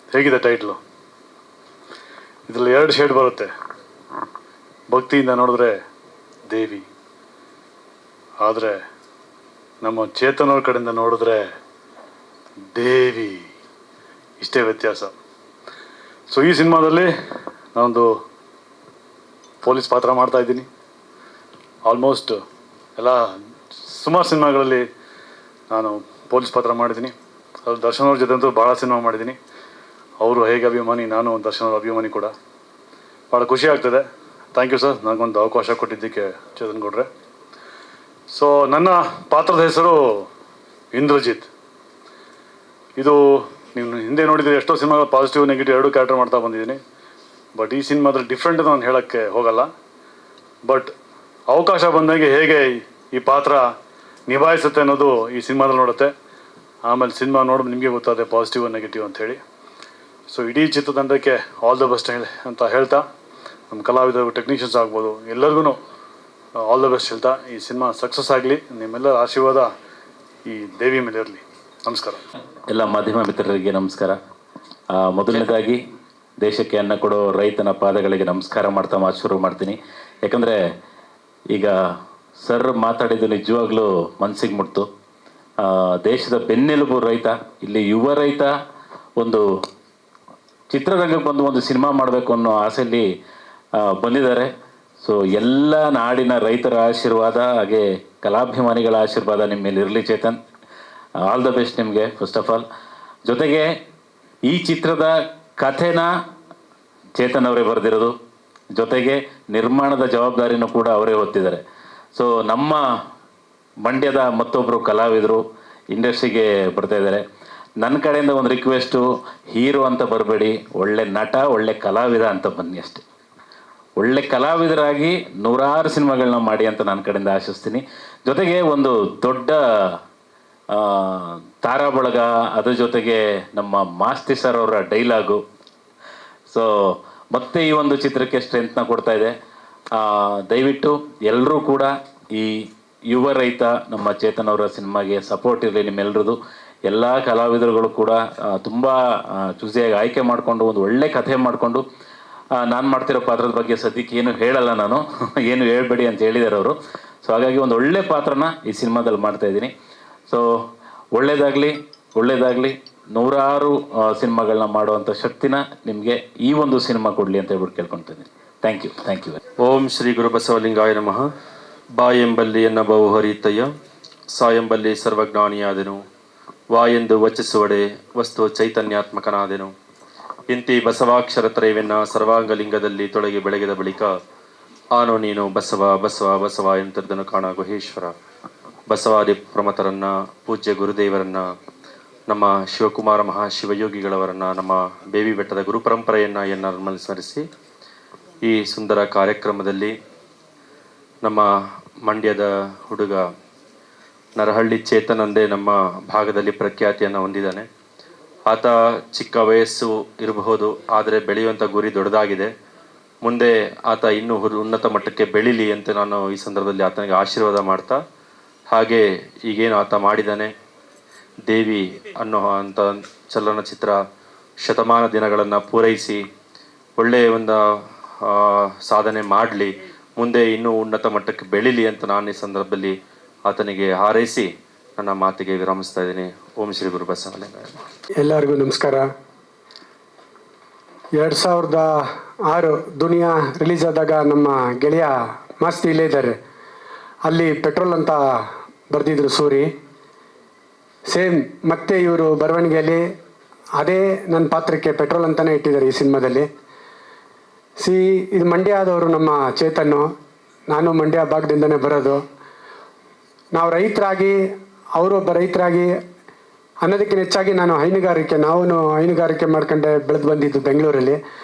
E: ಹೇಗಿದೆ ಟೈಟ್ಲು? ಇದರಲ್ಲಿ 2 ಶೇಡ್ ಬರುತ್ತೆ. ಭಕ್ತಿಯಿಂದ ನೋಡಿದ್ರೆ ದೇವಿ, ಆದರೆ ನಮ್ಮ ಚೇತನವ್ರ ಕಡೆಯಿಂದ ನೋಡಿದ್ರೆ ದೇವಿ. ಇಷ್ಟೇ ವ್ಯತ್ಯಾಸ. ಸೊ ಈ ಸಿನಿಮಾದಲ್ಲಿ ನಾನೊಂದು ಪೊಲೀಸ್ ಪಾತ್ರ ಮಾಡ್ತಾಯಿದ್ದೀನಿ. ಆಲ್ಮೋಸ್ಟ್ ಎಲ್ಲ ಸುಮಾರು ಸಿನಿಮಾಗಳಲ್ಲಿ ನಾನು ಪೊಲೀಸ್ ಪಾತ್ರ ಮಾಡಿದ್ದೀನಿ. ಅದು ದರ್ಶನ್ ಅವ್ರ ಜೊತೆ ಅಂತೂ ಭಾಳ ಸಿನಿಮಾ ಮಾಡಿದ್ದೀನಿ. ಅವರು ಹೇಗೆ ಅಭಿಮಾನಿ, ನಾನು ದರ್ಶನ್ ಅವ್ರ ಅಭಿಮಾನಿ ಕೂಡ. ಭಾಳ ಖುಷಿ ಆಗ್ತದೆ. ಥ್ಯಾಂಕ್ ಯು ಸರ್, ನನಗೊಂದು ಅವಕಾಶ ಕೊಟ್ಟಿದ್ದಕ್ಕೆ ಚೇತನ್ ಗೌಡ್ರೆ. ಸೊ ನನ್ನ ಪಾತ್ರದ ಹೆಸರು ಇಂದ್ರಜಿತ್. ಇದು ನೀವು ಹಿಂದೆ ನೋಡಿದರೆ ಎಷ್ಟೋ ಸಿನಿಮಾಗಳು ಪಾಸಿಟಿವ್ ನೆಗೆಟಿವ್ 2 ಕ್ಯಾರೆಕ್ಟರ್ ಮಾಡ್ತಾ ಬಂದಿದ್ದೀನಿ. ಬಟ್ ಈ ಸಿನಿಮಾದಲ್ಲಿ ಡಿಫ್ರೆಂಟ್ ಅಂತ ನಾನು ಹೇಳೋಕ್ಕೆ ಹೋಗಲ್ಲ. ಬಟ್ ಅವಕಾಶ ಬಂದಾಗೆ ಹೇಗೆ ಈ ಪಾತ್ರ ನಿಭಾಯಿಸುತ್ತೆ ಅನ್ನೋದು ಈ ಸಿನಿಮಾದಲ್ಲಿ ನೋಡುತ್ತೆ. ಆಮೇಲೆ ಸಿನಿಮಾ ನೋಡಿದ್ರೆ ನಿಮಗೆ ಗೊತ್ತಾಗುತ್ತೆ ಪಾಸಿಟಿವ್ ನೆಗೆಟಿವ್ ಅಂಥೇಳಿ. ಸೊ ಇಡೀ ಚಿತ್ರತಂಡಕ್ಕೆ ಆಲ್ ದ ಬೆಸ್ಟ್ ಅಂತ ಹೇಳ್ತಾ, ನಮ್ಮ ಕಲಾವಿದರು, ಟೆಕ್ನಿಷಿಯನ್ಸ್ ಆಗ್ಬೋದು, ಎಲ್ಲರಿಗೂ ಆಲ್ ದ ಬೆಸ್ಟ್ ಹೇಳ್ತಾ, ಈ ಸಿನಿಮಾ ಸಕ್ಸಸ್ ಆಗಲಿ. ನಿಮ್ಮೆಲ್ಲರ ಆಶೀರ್ವಾದ ಈ ದೇವಿ ಮೇಲೆ ಇರಲಿ. ನಮಸ್ಕಾರ.
F: ಎಲ್ಲ ಮಾಧ್ಯಮ ಮಿತ್ರರಿಗೆ ನಮಸ್ಕಾರ. ಮೊದಲನೇದಾಗಿ ದೇಶಕ್ಕೆ ಅನ್ನ ಕೊಡೋ ರೈತನ ಪಾದಗಳಿಗೆ ನಮಸ್ಕಾರ ಮಾಡ್ತಾ ಶುರು ಮಾಡ್ತೀನಿ. ಯಾಕಂದರೆ ಈಗ ಸರ್ ಮಾತಾಡಿದ್ದು ನಿಜವಾಗ್ಲೂ ಮನಸ್ಸಿಗೆ ಮುಟ್ತು. ದೇಶದ ಬೆನ್ನೆಲುಬು ರೈತ, ಇಲ್ಲಿ ಯುವ ರೈತ ಒಂದು ಚಿತ್ರರಂಗಕ್ಕೆ ಬಂದು ಒಂದು ಸಿನಿಮಾ ಮಾಡಬೇಕು ಅನ್ನೋ ಆಸೆಯಲ್ಲಿ ಬಂದಿದ್ದಾರೆ. ಸೊ ಎಲ್ಲ ನಾಡಿನ ರೈತರ ಆಶೀರ್ವಾದ ಹಾಗೆ ಕಲಾಭಿಮಾನಿಗಳ ಆಶೀರ್ವಾದ ನಿಮ್ಮ ಮೇಲೆ ಇರಲಿ. ಚೇತನ್, ಆಲ್ ದ ಬೆಸ್ಟ್ ನಿಮಗೆ ಫಸ್ಟ್ ಆಫ್ ಆಲ್. ಜೊತೆಗೆ ಈ ಚಿತ್ರದ ಕಥೆನ ಚೇತನ್ ಅವರೇ ಬರೆದಿರೋದು, ಜೊತೆಗೆ ನಿರ್ಮಾಣದ ಜವಾಬ್ದಾರಿನೂ ಕೂಡ ಅವರೇ ಹೊತ್ತಿದ್ದಾರೆ. ಸೊ ನಮ್ಮ ಮಂಡ್ಯದ ಮತ್ತೊಬ್ಬರು ಕಲಾವಿದರು ಇಂಡಸ್ಟ್ರಿಗೆ ಬರ್ತಾ ಇದ್ದಾರೆ. ನನ್ನ ಕಡೆಯಿಂದ ಒಂದು ರಿಕ್ವೆಸ್ಟು, ಹೀರೋ ಅಂತ ಬರಬೇಡಿ, ಒಳ್ಳೆ ನಟ, ಒಳ್ಳೆ ಕಲಾವಿದ ಅಂತ ಬನ್ನಿ ಅಷ್ಟೆ. ಒಳ್ಳೆ ಕಲಾವಿದರಾಗಿ 100 ಸಿನಿಮಾಗಳನ್ನ ಮಾಡಿ ಅಂತ ನನ್ನ ಕಡೆಯಿಂದ ಆಶಿಸ್ತೀನಿ. ಜೊತೆಗೆ ಒಂದು ದೊಡ್ಡ ತಾರಾ ಬಳಗ, ಅದ್ರ ಜೊತೆಗೆ ನಮ್ಮ ಮಾಸ್ತಿ ಸರ್ ಅವರ ಡೈಲಾಗು, ಸೊ ಮತ್ತೆ ಈ ಒಂದು ಚಿತ್ರಕ್ಕೆ ಸ್ಟ್ರೆಂತ್ನ ಕೊಡ್ತಾ ಇದೆ. ದಯವಿಟ್ಟು ಎಲ್ಲರೂ ಕೂಡ ಈ ಯುವ ರೈತ ನಮ್ಮ ಚೇತನ್ ಅವರ ಸಿನಿಮಾಗೆ ಸಪೋರ್ಟ್ ಇರಲಿ ನಿಮ್ಮೆಲ್ಲರದು. ಎಲ್ಲ ಕಲಾವಿದರುಗಳು ಕೂಡ ತುಂಬ ಚೂಸಿಯಾಗಿ ಆಯ್ಕೆ ಮಾಡಿಕೊಂಡು ಒಂದು ಒಳ್ಳೆ ಕಥೆ ಮಾಡಿಕೊಂಡು, ನಾನು ಮಾಡ್ತಿರೋ ಪಾತ್ರದ ಬಗ್ಗೆ ಸದ್ಯಕ್ಕೆ ಏನು ಹೇಳಲ್ಲ ನಾನು, ಏನು ಹೇಳ್ಬೇಡಿ ಅಂತ ಹೇಳಿದ್ದಾರೆ ಅವರು. ಸೊ ಹಾಗಾಗಿ ಒಂದು ಒಳ್ಳೆ ಪಾತ್ರನ ಈ ಸಿನಿಮಾದಲ್ಲಿ ಮಾಡ್ತಾಯಿದ್ದೀನಿ. ಸೊ ಒಳ್ಳೆಯದಾಗಲಿ. ನೂರಾರು ಸಿನಿಮಾಗಳನ್ನ ಮಾಡುವಂಥ ಶಕ್ತಿನ ನಿಮಗೆ ಈ ಒಂದು ಸಿನಿಮಾ ಕೊಡಲಿ ಅಂತ ಹೇಳ್ಬಿಟ್ಟು ಕೇಳ್ಕೊಳ್ತೀನಿ. Thank you.
G: ಓಂ ಶ್ರೀ ಗುರು ಬಸವಲಿಂಗಾಯ ನಮಃ. ಬಾ ಎಂಬಲ್ಲಿ ಎನ್ನ ಬಹು ಹರಿತಯ್ಯ, ಸಾ ಎಂಬಲ್ಲಿ ಸರ್ವಜ್ಞಾನಿಯಾದೆನು, ವಾ ಎಂದು ವಚಿಸುವಡೆ ವಸ್ತು ಚೈತನ್ಯಾತ್ಮಕನಾದೆನು. ಇಂತಿ ಬಸವಾಕ್ಷರ ತ್ರಯವೆನ್ನ ಸರ್ವಾಂಗಲಿಂಗದಲ್ಲಿ ತೊಳಗಿ ಬೆಳಗಿದ ಬಳಿಕ ಆನೋ ನೀನು ಬಸವ ಬಸವ ಬಸವ ಎಂತದ್ದನ್ನು ಕಾಣ ಗುಹೇಶ್ವರ. ಬಸವಾದಿ ಪ್ರಮತರನ್ನ, ಪೂಜ್ಯ ಗುರುದೇವರನ್ನ, ನಮ್ಮ ಶಿವಕುಮಾರ ಮಹಾಶಿವಯೋಗಿಗಳವರನ್ನ, ನಮ್ಮ ಬೇವಿ ಬೆಟ್ಟದ ಗುರು ಪರಂಪರೆಯನ್ನು ಎನ್ನ ಸ್ಮರಿಸಿ ಈ ಸುಂದರ ಕಾರ್ಯಕ್ರಮದಲ್ಲಿ ನಮ್ಮ ಮಂಡ್ಯದ ಹುಡುಗ ನರಹಳ್ಳಿ ಚೇತನ್ ಅಂದೇ ನಮ್ಮ ಭಾಗದಲ್ಲಿ ಪ್ರಖ್ಯಾತಿಯನ್ನು ಹೊಂದಿದ್ದಾನೆ. ಆತ ಚಿಕ್ಕ ವಯಸ್ಸು ಇರಬಹುದು, ಆದರೆ ಬೆಳೆಯುವಂಥ ಗುರಿ ದೊಡ್ಡದಾಗಿದೆ. ಮುಂದೆ ಆತ ಇನ್ನೂ ಉನ್ನತ ಮಟ್ಟಕ್ಕೆ ಬೆಳೀಲಿ ಅಂತ ನಾನು ಈ ಸಂದರ್ಭದಲ್ಲಿ ಆತನಿಗೆ ಆಶೀರ್ವಾದ ಮಾಡ್ತಾ, ಹಾಗೆ ಈಗೇನು ಆತ ಮಾಡಿದ್ದಾನೆ ದೇವಿ ಅನ್ನೋ ಅಂಥ ಚಲನಚಿತ್ರ ಶತಮಾನ ದಿನಗಳನ್ನು ಪೂರೈಸಿ ಒಳ್ಳೆಯ ಒಂದು ಸಾಧನೆ ಮಾಡಲಿ, ಮುಂದೆ ಇನ್ನೂ ಉನ್ನತ ಮಟ್ಟಕ್ಕೆ ಬೆಳೀಲಿ ಅಂತ ನಾನು ಈ ಸಂದರ್ಭದಲ್ಲಿ ಆತನಿಗೆ ಹಾರೈಸಿ ನನ್ನ ಮಾತಿಗೆ ವಿರಾಮಿಸ್ತಾ ಇದ್ದೀನಿ. ಓಂ ಶ್ರೀ ಗುರು ಬಸವಲಿಂಗಾಯ.
H: ಎಲ್ಲರಿಗೂ ನಮಸ್ಕಾರ. 2006 ದುನಿಯಾ ರಿಲೀಸ್ ಆದಾಗ ನಮ್ಮ ಗೆಳೆಯ ಮಸ್ತ್ ಇಲ್ಲೇ ಇದ್ದಾರೆ, ಅಲ್ಲಿ ಪೆಟ್ರೋಲ್ ಅಂತ ಬರೆದಿದ್ರು ಸೂರಿ. ಸೇಮ್ ಮತ್ತೆ ಇವರು ಬರವಣಿಗೆಯಲ್ಲಿ ಅದೇ ನನ್ನ ಪಾತ್ರಕ್ಕೆ ಪೆಟ್ರೋಲ್ ಅಂತಲೇ ಇಟ್ಟಿದ್ದಾರೆ ಈ ಸಿನಿಮಾದಲ್ಲಿ. ಇದು ಮಂಡ್ಯ ಆದವರು ನಮ್ಮ ಚೇತನ್ನು, ನಾನು ಮಂಡ್ಯ ಭಾಗದಿಂದನೇ ಬರೋದು. ನಾವು ರೈತರಾಗಿ, ಅವರು ಒಬ್ಬ ರೈತರಾಗಿ ಅನ್ನೋದಕ್ಕಿಂತ ಹೆಚ್ಚಾಗಿ ನಾವು ಹೈನುಗಾರಿಕೆ ಮಾಡ್ಕೊಂಡೆ ಬೆಳೆದು ಬಂದಿದ್ದು ಬೆಂಗಳೂರಲ್ಲಿ.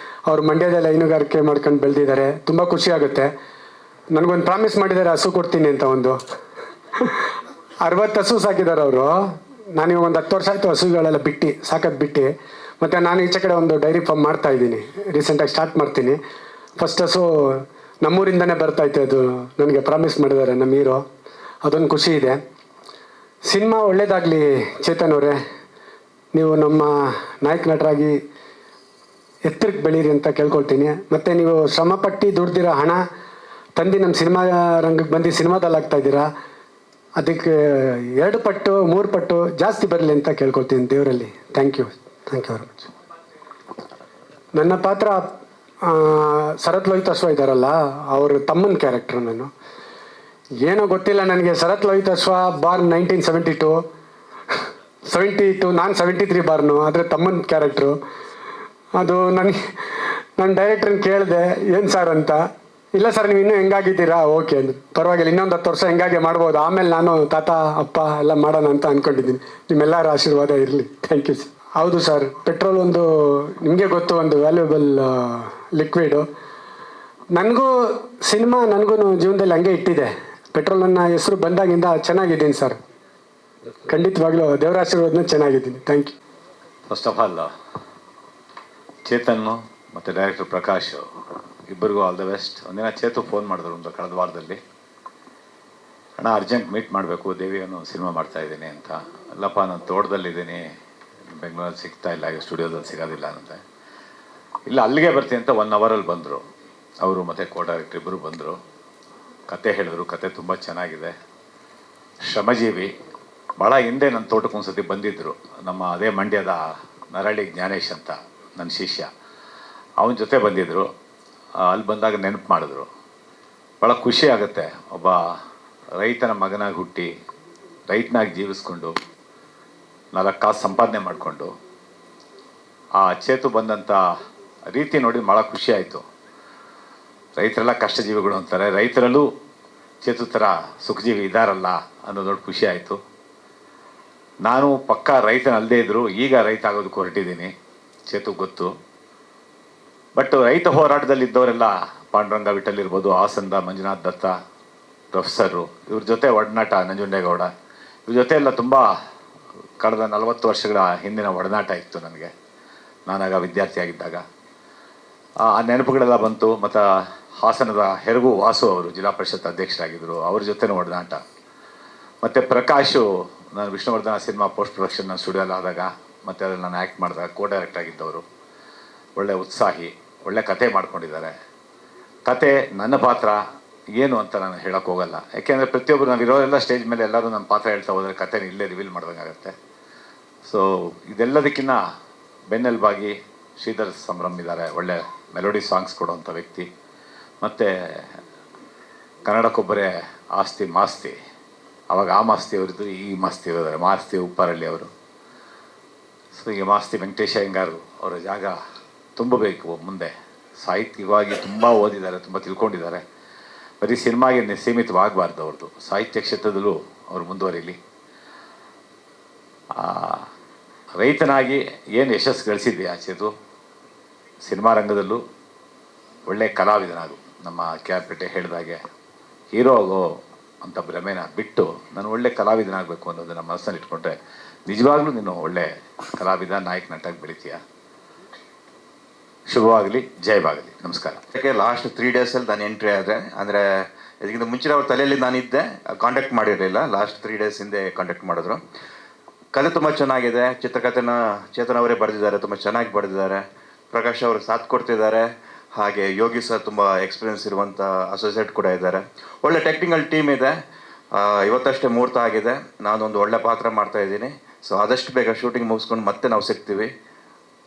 H: ಅವರು ಮಂಡ್ಯದಲ್ಲಿ ಹೈನುಗಾರಿಕೆ ಮಾಡ್ಕೊಂಡು ಬೆಳೆದಿದ್ದಾರೆ. ತುಂಬ ಖುಷಿ ಆಗುತ್ತೆ. ನನಗೊಂದು ಪ್ರಾಮಿಸ್ ಮಾಡಿದ್ದಾರೆ, ಹಸು ಕೊಡ್ತೀನಿ ಅಂತ. 60 ಹಸು ಸಾಕಿದ್ದಾರೆ ಅವರು. ನಾನೀಗ ಒಂದು 10 ವರ್ಷ ಆಯಿತು ಹಸುಗಳೆಲ್ಲ ಸಾಕೋದು. ಮತ್ತು ನಾನು ಈಚೆ ಕಡೆ ಒಂದು ಡೈರಿ ಫಾರ್ಮ್ ಮಾಡ್ತಾಯಿದ್ದೀನಿ, ರೀಸೆಂಟಾಗಿ ಸ್ಟಾರ್ಟ್ ಮಾಡ್ತೀನಿ. ಫಸ್ಟ್ ಹಸು ನಮ್ಮೂರಿಂದನೇ ಬರ್ತಾಯಿತ್ತು, ಅದು ನನಗೆ ಪ್ರಾಮಿಸ್ ಮಾಡಿದ್ದಾರೆ ನಮ್ಮ ಹೀರೋ. ಅದೊಂದು ಖುಷಿ ಇದೆ. ಸಿನಿಮಾ ಒಳ್ಳೇದಾಗಲಿ ಚೇತನ್ ಅವರೇ, ನೀವು ನಮ್ಮ ನಾಯಕ ನಟರಾಗಿ ಎತ್ತರಕ್ಕೆ ಬೆಳೀರಿ ಅಂತ ಕೇಳ್ಕೊಳ್ತೀನಿ. ಮತ್ತು ನೀವು ಶ್ರಮಪಟ್ಟು ದುಡ್ದಿರೋ ಹಣ ತಂದು ನಮ್ಮ ಸಿನಿಮಾ ರಂಗಕ್ಕೆ ಬಂದು ಸಿನಿಮಾದಲ್ಲಿ ಆಗ್ತಾಯಿದ್ದೀರಾ, ಅದಕ್ಕೆ 2 ಪಟ್ಟು 3 ಪಟ್ಟು ಜಾಸ್ತಿ ಬರಲಿ ಅಂತ ಕೇಳ್ಕೊಳ್ತೀನಿ ದೇವರಲ್ಲಿ. Thank you very much. ನನ್ನ ಪಾತ್ರ ಶರತ್ ಲೋಹಿತಾಶ್ವ ಇದ್ದಾರಲ್ಲ, ಅವ್ರ ತಮ್ಮನ ಕ್ಯಾರೆಕ್ಟ್ರು. ಏನೋ ಗೊತ್ತಿಲ್ಲ ನನಗೆ. ಶರತ್ ಲೋಹಿತಾಶ್ವ ಬಾರ್ನ್ 1972, ನಾನು 73 ಬಾರ್ನು, ಆದರೆ ತಮ್ಮನ ಕ್ಯಾರೆಕ್ಟ್ರು. ಅದು ನಾನು ಡೈರೆಕ್ಟ್ರನ್ನ ಕೇಳಿದೆ ಏನು ಸರ್ ಅಂತ. ಇಲ್ಲ ಸರ್, ನೀವು ಇನ್ನೂ ಹೆಂಗಾಗಿದ್ದೀರಾ, ಓಕೆ ಅಂದರು. ಪರವಾಗಿಲ್ಲ, ಇನ್ನೊಂದು 10 ವರ್ಷ ಹೆಂಗಾಗೆ ಮಾಡ್ಬೋದು, ಆಮೇಲೆ ನಾನು ತಾತ ಅಪ್ಪ ಎಲ್ಲ ಮಾಡೋಣ ಅಂತ ಅಂದ್ಕೊಂಡಿದ್ದೀನಿ. ನಿಮ್ಮೆಲ್ಲರ ಆಶೀರ್ವಾದ ಇರಲಿ. Thank you sir. ಹೌದು ಸರ್, ಪೆಟ್ರೋಲ್ ಒಂದು ನಿಮಗೆ ಗೊತ್ತು, ಒಂದು ವ್ಯಾಲ್ಯೂಬಲ್ ಲಿಕ್ವಿಡು. ನನಗೂ ಜೀವನದಲ್ಲಿ ಹಂಗೆ ಇಟ್ಟಿದೆ. ಪೆಟ್ರೋಲ್ ನನ್ನ ಹೆಸರು ಬಂದಾಗಿಂದ ಚೆನ್ನಾಗಿದ್ದೀನಿ ಸರ್, ಖಂಡಿತವಾಗ್ಲೂ ದೇವರ ಆಶೀರ್ವಾದನ ಚೆನ್ನಾಗಿದ್ದೀನಿ. Thank you.
I: First of all ಚೇತನ್ನು ಮತ್ತು ಡೈರೆಕ್ಟರ್ ಪ್ರಕಾಶ್ ಇಬ್ಬರಿಗೂ ಆಲ್ ದ ಬೆಸ್ಟ್. ಒಂದಿನ ಚೇತು ಫೋನ್ ಮಾಡಿದ್ರು ಒಂದು ಕಳೆದ ವಾರದಲ್ಲಿ, ಅಣ್ಣ ಅರ್ಜೆಂಟ್ ಮೀಟ್ ಮಾಡಬೇಕು, ದೇವಿಯನ್ನು ಸಿನಿಮಾ ಮಾಡ್ತಾಯಿದ್ದೀನಿ ಅಂತ. ಅಲ್ಲಪ್ಪ ನಾನು ತೋಟದಲ್ಲಿದ್ದೀನಿ, ಬೆಂಗಳೂರಲ್ಲಿ ಸಿಗ್ತಾ ಇಲ್ಲ, ಈಗ ಸ್ಟುಡಿಯೋದಲ್ಲಿ ಸಿಗೋದಿಲ್ಲ ಅಂತ. ಇಲ್ಲ ಅಲ್ಲಿಗೆ ಬರ್ತೀನಿ ಅಂತ 1 ಅವರಲ್ಲಿ ಬಂದರು ಅವರು. ಮತ್ತು ಡೈರೆಕ್ಟರ್ ಇಬ್ಬರು ಬಂದರು, ಕತೆ ಹೇಳಿದ್ರು. ಕತೆ ತುಂಬ ಚೆನ್ನಾಗಿದೆ. ಶ್ರಮಜೀವಿ. ಭಾಳ ಹಿಂದೆ ನನ್ನ ತೋಟಕ್ಕೆ ಒಂದು ಸತಿ ಬಂದಿದ್ದರು, ನಮ್ಮ ಅದೇ ಮಂಡ್ಯದ ನರಹಳ್ಳಿ ಜ್ಞಾನೇಶ್ ಅಂತ ನನ್ನ ಶಿಷ್ಯ, ಅವನ ಜೊತೆ ಬಂದಿದ್ದರು. ಅಲ್ಲಿ ಬಂದಾಗ ನೆನಪು ಮಾಡಿದ್ರು. ಭಾಳ ಖುಷಿ ಆಗುತ್ತೆ, ಒಬ್ಬ ರೈತನ ಮಗನಾಗಿ ಹುಟ್ಟಿ ರೈತನಾಗಿ ಜೀವಿಸ್ಕೊಂಡು 4 ಕಾಸು ಸಂಪಾದನೆ ಮಾಡಿಕೊಂಡು ಆ ಚೇತು ಬಂದಂಥ ರೀತಿ ನೋಡಿ ಭಾಳ ಖುಷಿ ಆಯಿತು. ರೈತರೆಲ್ಲ ಕಷ್ಟಜೀವಿಗಳು ಅಂತಾರೆ, ರೈತರಲ್ಲೂ ಚೇತು ಥರ ಸುಖಜೀವಿ ಇದ್ದಾರಲ್ಲ ಅನ್ನೋ ದೊಡ್ಡ ಖುಷಿ ಆಯಿತು. ನಾನು ಪಕ್ಕಾ ರೈತನಲ್ಲದೇ ಇದ್ದರೂ ಈಗ ರೈತ ಆಗೋದಕ್ಕೆ ಹೊರಟಿದ್ದೀನಿ, ಚೇತು ಗೊತ್ತು. ಬಟ್ ರೈತ ಹೋರಾಟದಲ್ಲಿದ್ದವರೆಲ್ಲ ಪಾಂಡುರಂಗ ವಿಠಲ್ ಇರ್ಬೋದು, ಹಾಸನದ ಮಂಜುನಾಥ್ ದತ್ತ ಪ್ರೊಫೆಸರು, ಇವ್ರ ಜೊತೆ ಒಡನಾಟ, ನಂಜುಂಡೇಗೌಡ, ಇವ್ರ ಜೊತೆ ಎಲ್ಲ ತುಂಬ ಕಳೆದ 40 ವರ್ಷಗಳ ಹಿಂದಿನ ಒಡನಾಟ ಇತ್ತು ನನಗೆ, ನಾನಾಗ ವಿದ್ಯಾರ್ಥಿಯಾಗಿದ್ದಾಗ. ಆ ನೆನಪುಗಳೆಲ್ಲ ಬಂತು. ಮತ್ತು ಹಾಸನದ ಹೆರಗು ವಾಸು ಅವರು ಜಿಲ್ಲಾ ಪರಿಷತ್ ಅಧ್ಯಕ್ಷರಾಗಿದ್ದರು, ಅವ್ರ ಜೊತೆನೂ ಒಡನಾಟ. ಮತ್ತು ಪ್ರಕಾಶು, ನಾನು ವಿಷ್ಣುವರ್ಧನ ಸಿನಿಮಾ ಪೋಸ್ಟ್ ಪ್ರೊಡಕ್ಷನ್ ನಾನು ಸ್ಟುಡಿಯೋಲ್ಲಿ ಆದಾಗ, ಮತ್ತು ಅದನ್ನು ನಾನು ಆ್ಯಕ್ಟ್ ಮಾಡಿದಾಗ ಡೈರೆಕ್ಟ್ ಆಗಿದ್ದವರು. ಒಳ್ಳೆ ಉತ್ಸಾಹಿ, ಒಳ್ಳೆ ಕತೆ ಮಾಡ್ಕೊಂಡಿದ್ದಾರೆ. ಕತೆ ನನ್ನ ಪಾತ್ರ ಏನು ಅಂತ ನಾನು ಹೇಳೋಕ್ಕೆ ಹೋಗಲ್ಲ, ಯಾಕೆಂದರೆ ಪ್ರತಿಯೊಬ್ಬರು ನಾವು ಇರೋರೆಲ್ಲ ಸ್ಟೇಜ್ ಮೇಲೆ ಎಲ್ಲರೂ ನಮ್ಮ ಪಾತ್ರ ಹೇಳ್ತಾ ಹೋದರೆ ಕತೆನ ಇಲ್ಲೇ ರಿವೀಲ್ ಮಾಡ್ದಂಗಾಗತ್ತೆ. ಸೊ ಇದೆಲ್ಲದಕ್ಕಿಂತ ಬೆನ್ನೆಲುಬಾಗಿ ಶ್ರೀಧರ್ ಸಂಭ್ರಮ್ ಇದ್ದಾರೆ, ಒಳ್ಳೆ ಮೆಲೋಡಿ ಸಾಂಗ್ಸ್ ಕೊಡುವಂಥ ವ್ಯಕ್ತಿ. ಮತ್ತು ಕನ್ನಡಕ್ಕೊಬ್ಬರೇ ಆಸ್ತಿ ಮಾಸ್ತಿ, ಆವಾಗ ಆ ಮಾಸ್ತಿ ಅವರಿದ್ದು, ಈ ಮಾಸ್ತಿ ಅವರಿದ್ದಾರೆ, ಮಾಸ್ತಿ ಉಪ್ಪಾರಳ್ಳಿ ಅವರು. ಸೊ ಈಗ ಮಾಸ್ತಿ ವೆಂಕಟೇಶ ಅಯ್ಯಂಗಾರು ಅವರ ಜಾಗ ತುಂಬಬೇಕು ಮುಂದೆ. ಸಾಹಿತ್ಯಿಕವಾಗಿ ತುಂಬ ಓದಿದ್ದಾರೆ, ತುಂಬ ತಿಳ್ಕೊಂಡಿದ್ದಾರೆ. ಬರೀ ಸಿನಿಮಾಗೆ ಸೀಮಿತವಾಗಬಾರ್ದು ಅವ್ರದ್ದು, ಸಾಹಿತ್ಯ ಕ್ಷೇತ್ರದಲ್ಲೂ ಅವರು ಮುಂದುವರಿಲಿ. ರೈತನಾಗಿ ಏನು ಯಶಸ್ಸು ಗಳಿಸಿದ್ದೆ ಆಚೆದು, ಸಿನಿಮಾ ರಂಗದಲ್ಲೂ ಒಳ್ಳೆ ಕಲಾವಿದನಾಗು. ನಮ್ಮ ಕ್ಯಾಪೇಟೆ ಹೇಳಿದಾಗೆ ಹೀರೋ ಆಗೋ ಅಂತ ಭ್ರಮೆನ ಬಿಟ್ಟು ನಾನು ಒಳ್ಳೆ ಕಲಾವಿದನಾಗಬೇಕು ಅನ್ನೋದನ್ನು ಮನಸ್ಸಲ್ಲಿ ಇಟ್ಕೊಂಡ್ರೆ ನಿಜವಾಗ್ಲೂ ನೀನು ಒಳ್ಳೆ ಕಲಾವಿದ, ನಾಯಕ, ನಟಾಗಿ ಬೆಳಿತೀಯ. ಶುಭವಾಗಲಿ, ಜಯವಾಗಲಿ. ನಮಸ್ಕಾರ.
J: ಯಾಕೆ ಲಾಸ್ಟ್ 3 ಡೇಸಲ್ಲಿ ನಾನು ಎಂಟ್ರಿ ಆದೆ. ಅಂದರೆ ಇದಕ್ಕಿಂತ ಮುಂಚಿನ ಅವ್ರ ತಲೆಯಲ್ಲಿ ನಾನಿದ್ದೆ, ಕಾಂಟ್ಯಾಕ್ಟ್ ಮಾಡಿರಲಿಲ್ಲ. ಲಾಸ್ಟ್ 3 ಡೇಸ್ ಹಿಂದೆ ಕಾಂಟ್ಯಾಕ್ಟ್ ಮಾಡಿದ್ರು. ಕಥೆ ತುಂಬ ಚೆನ್ನಾಗಿದೆ. ಚಿತ್ರಕಥೆನ ಚೇತನ್ ಅವರೇ ಬರೆದಿದ್ದಾರೆ, ತುಂಬ ಚೆನ್ನಾಗಿ ಬರೆದಿದ್ದಾರೆ. ಪ್ರಕಾಶ್ ಅವರು ಸಾಥ್ ಕೊಡ್ತಿದ್ದಾರೆ. ಹಾಗೆ ಯೋಗಿ ಸರ್ ತುಂಬ ಎಕ್ಸ್ಪೀರಿಯನ್ಸ್ ಇರುವಂಥ ಅಸೋಸಿಯೇಟ್ ಕೂಡ ಇದ್ದಾರೆ. ಒಳ್ಳೆ ಟೆಕ್ನಿಕಲ್ ಟೀಮ್ ಇದೆ. ಇವತ್ತಷ್ಟೇ ಮುಹೂರ್ತ ಆಗಿದೆ. ನಾನೊಂದು ಒಳ್ಳೆ ಪಾತ್ರ ಮಾಡ್ತಾ ಇದ್ದೀನಿ. ಸೊ ಆದಷ್ಟು ಬೇಗ ಶೂಟಿಂಗ್ ಮುಗಿಸ್ಕೊಂಡು ಮತ್ತೆ ನಾವು ಸಿಗ್ತೀವಿ.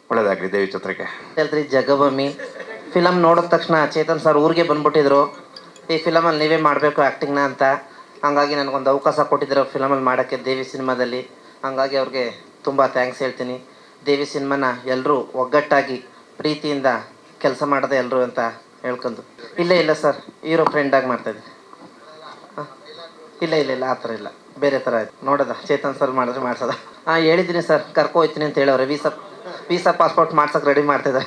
J: ಒಳ್ಳೆಯದಾಗಲಿ ದೇವಿ ಚಿತ್ರಕ್ಕೆ.
K: ಹೇಳ್ರಿ ಜಗಬಮ್ಮಿ ಫಿಲಮ್ ನೋಡಿದ ತಕ್ಷಣ ಚೇತನ್ ಸರ್ ಊರಿಗೆ ಬಂದ್ಬಿಟ್ಟಿದ್ರು, ಈ ಫಿಲಮಲ್ಲಿ ನೀವೇ ಮಾಡಬೇಕು ಆ್ಯಕ್ಟಿಂಗ್ನ ಅಂತ. ಹಂಗಾಗಿ ನನಗೊಂದು ಅವಕಾಶ ಕೊಟ್ಟಿದ್ರು ಫಿಲಮಲ್ಲಿ ಮಾಡೋಕ್ಕೆ ದೇವಿ ಸಿನಿಮಾದಲ್ಲಿ. ಹಂಗಾಗಿ ಅವ್ರಿಗೆ ತುಂಬ ಥ್ಯಾಂಕ್ಸ್ ಹೇಳ್ತೀನಿ. ದೇವಿ ಸಿನಿಮಾನ ಎಲ್ಲರೂ ಒಗ್ಗಟ್ಟಾಗಿ ಪ್ರೀತಿಯಿಂದ ಕೆಲಸ ಮಾಡೋದೆ ಎಲ್ಲರೂ ಅಂತ ಹೇಳ್ಕೊಂಡು. ಇಲ್ಲ ಸರ್, ಹೀರೋ ಫ್ರೆಂಡಾಗಿ ಮಾಡ್ತಾಯಿದ್ದೆ. ಹಾಂ ಇಲ್ಲ ಆ ಥರ ಇಲ್ಲ, ಬೇರೆ ಥರ ಆಯ್ತು. ನೋಡೋದ ಚೇತನ್ ಸರ್ ಮಾಡಿದ್ರೆ ಮಾಡ್ಸೋದ. ಹೇಳಿದ್ದೀನಿ ಸರ್, ಕರ್ಕೊ ಹೋಗ್ತೀನಿ ಅಂತ ಹೇಳೋರೆ. ವೀಸಾ ಪಾಸ್ಪೋರ್ಟ್ ಮಾಡ್ಸೋಕೆ ರೆಡಿ ಮಾಡ್ತಿದ್ದೆ.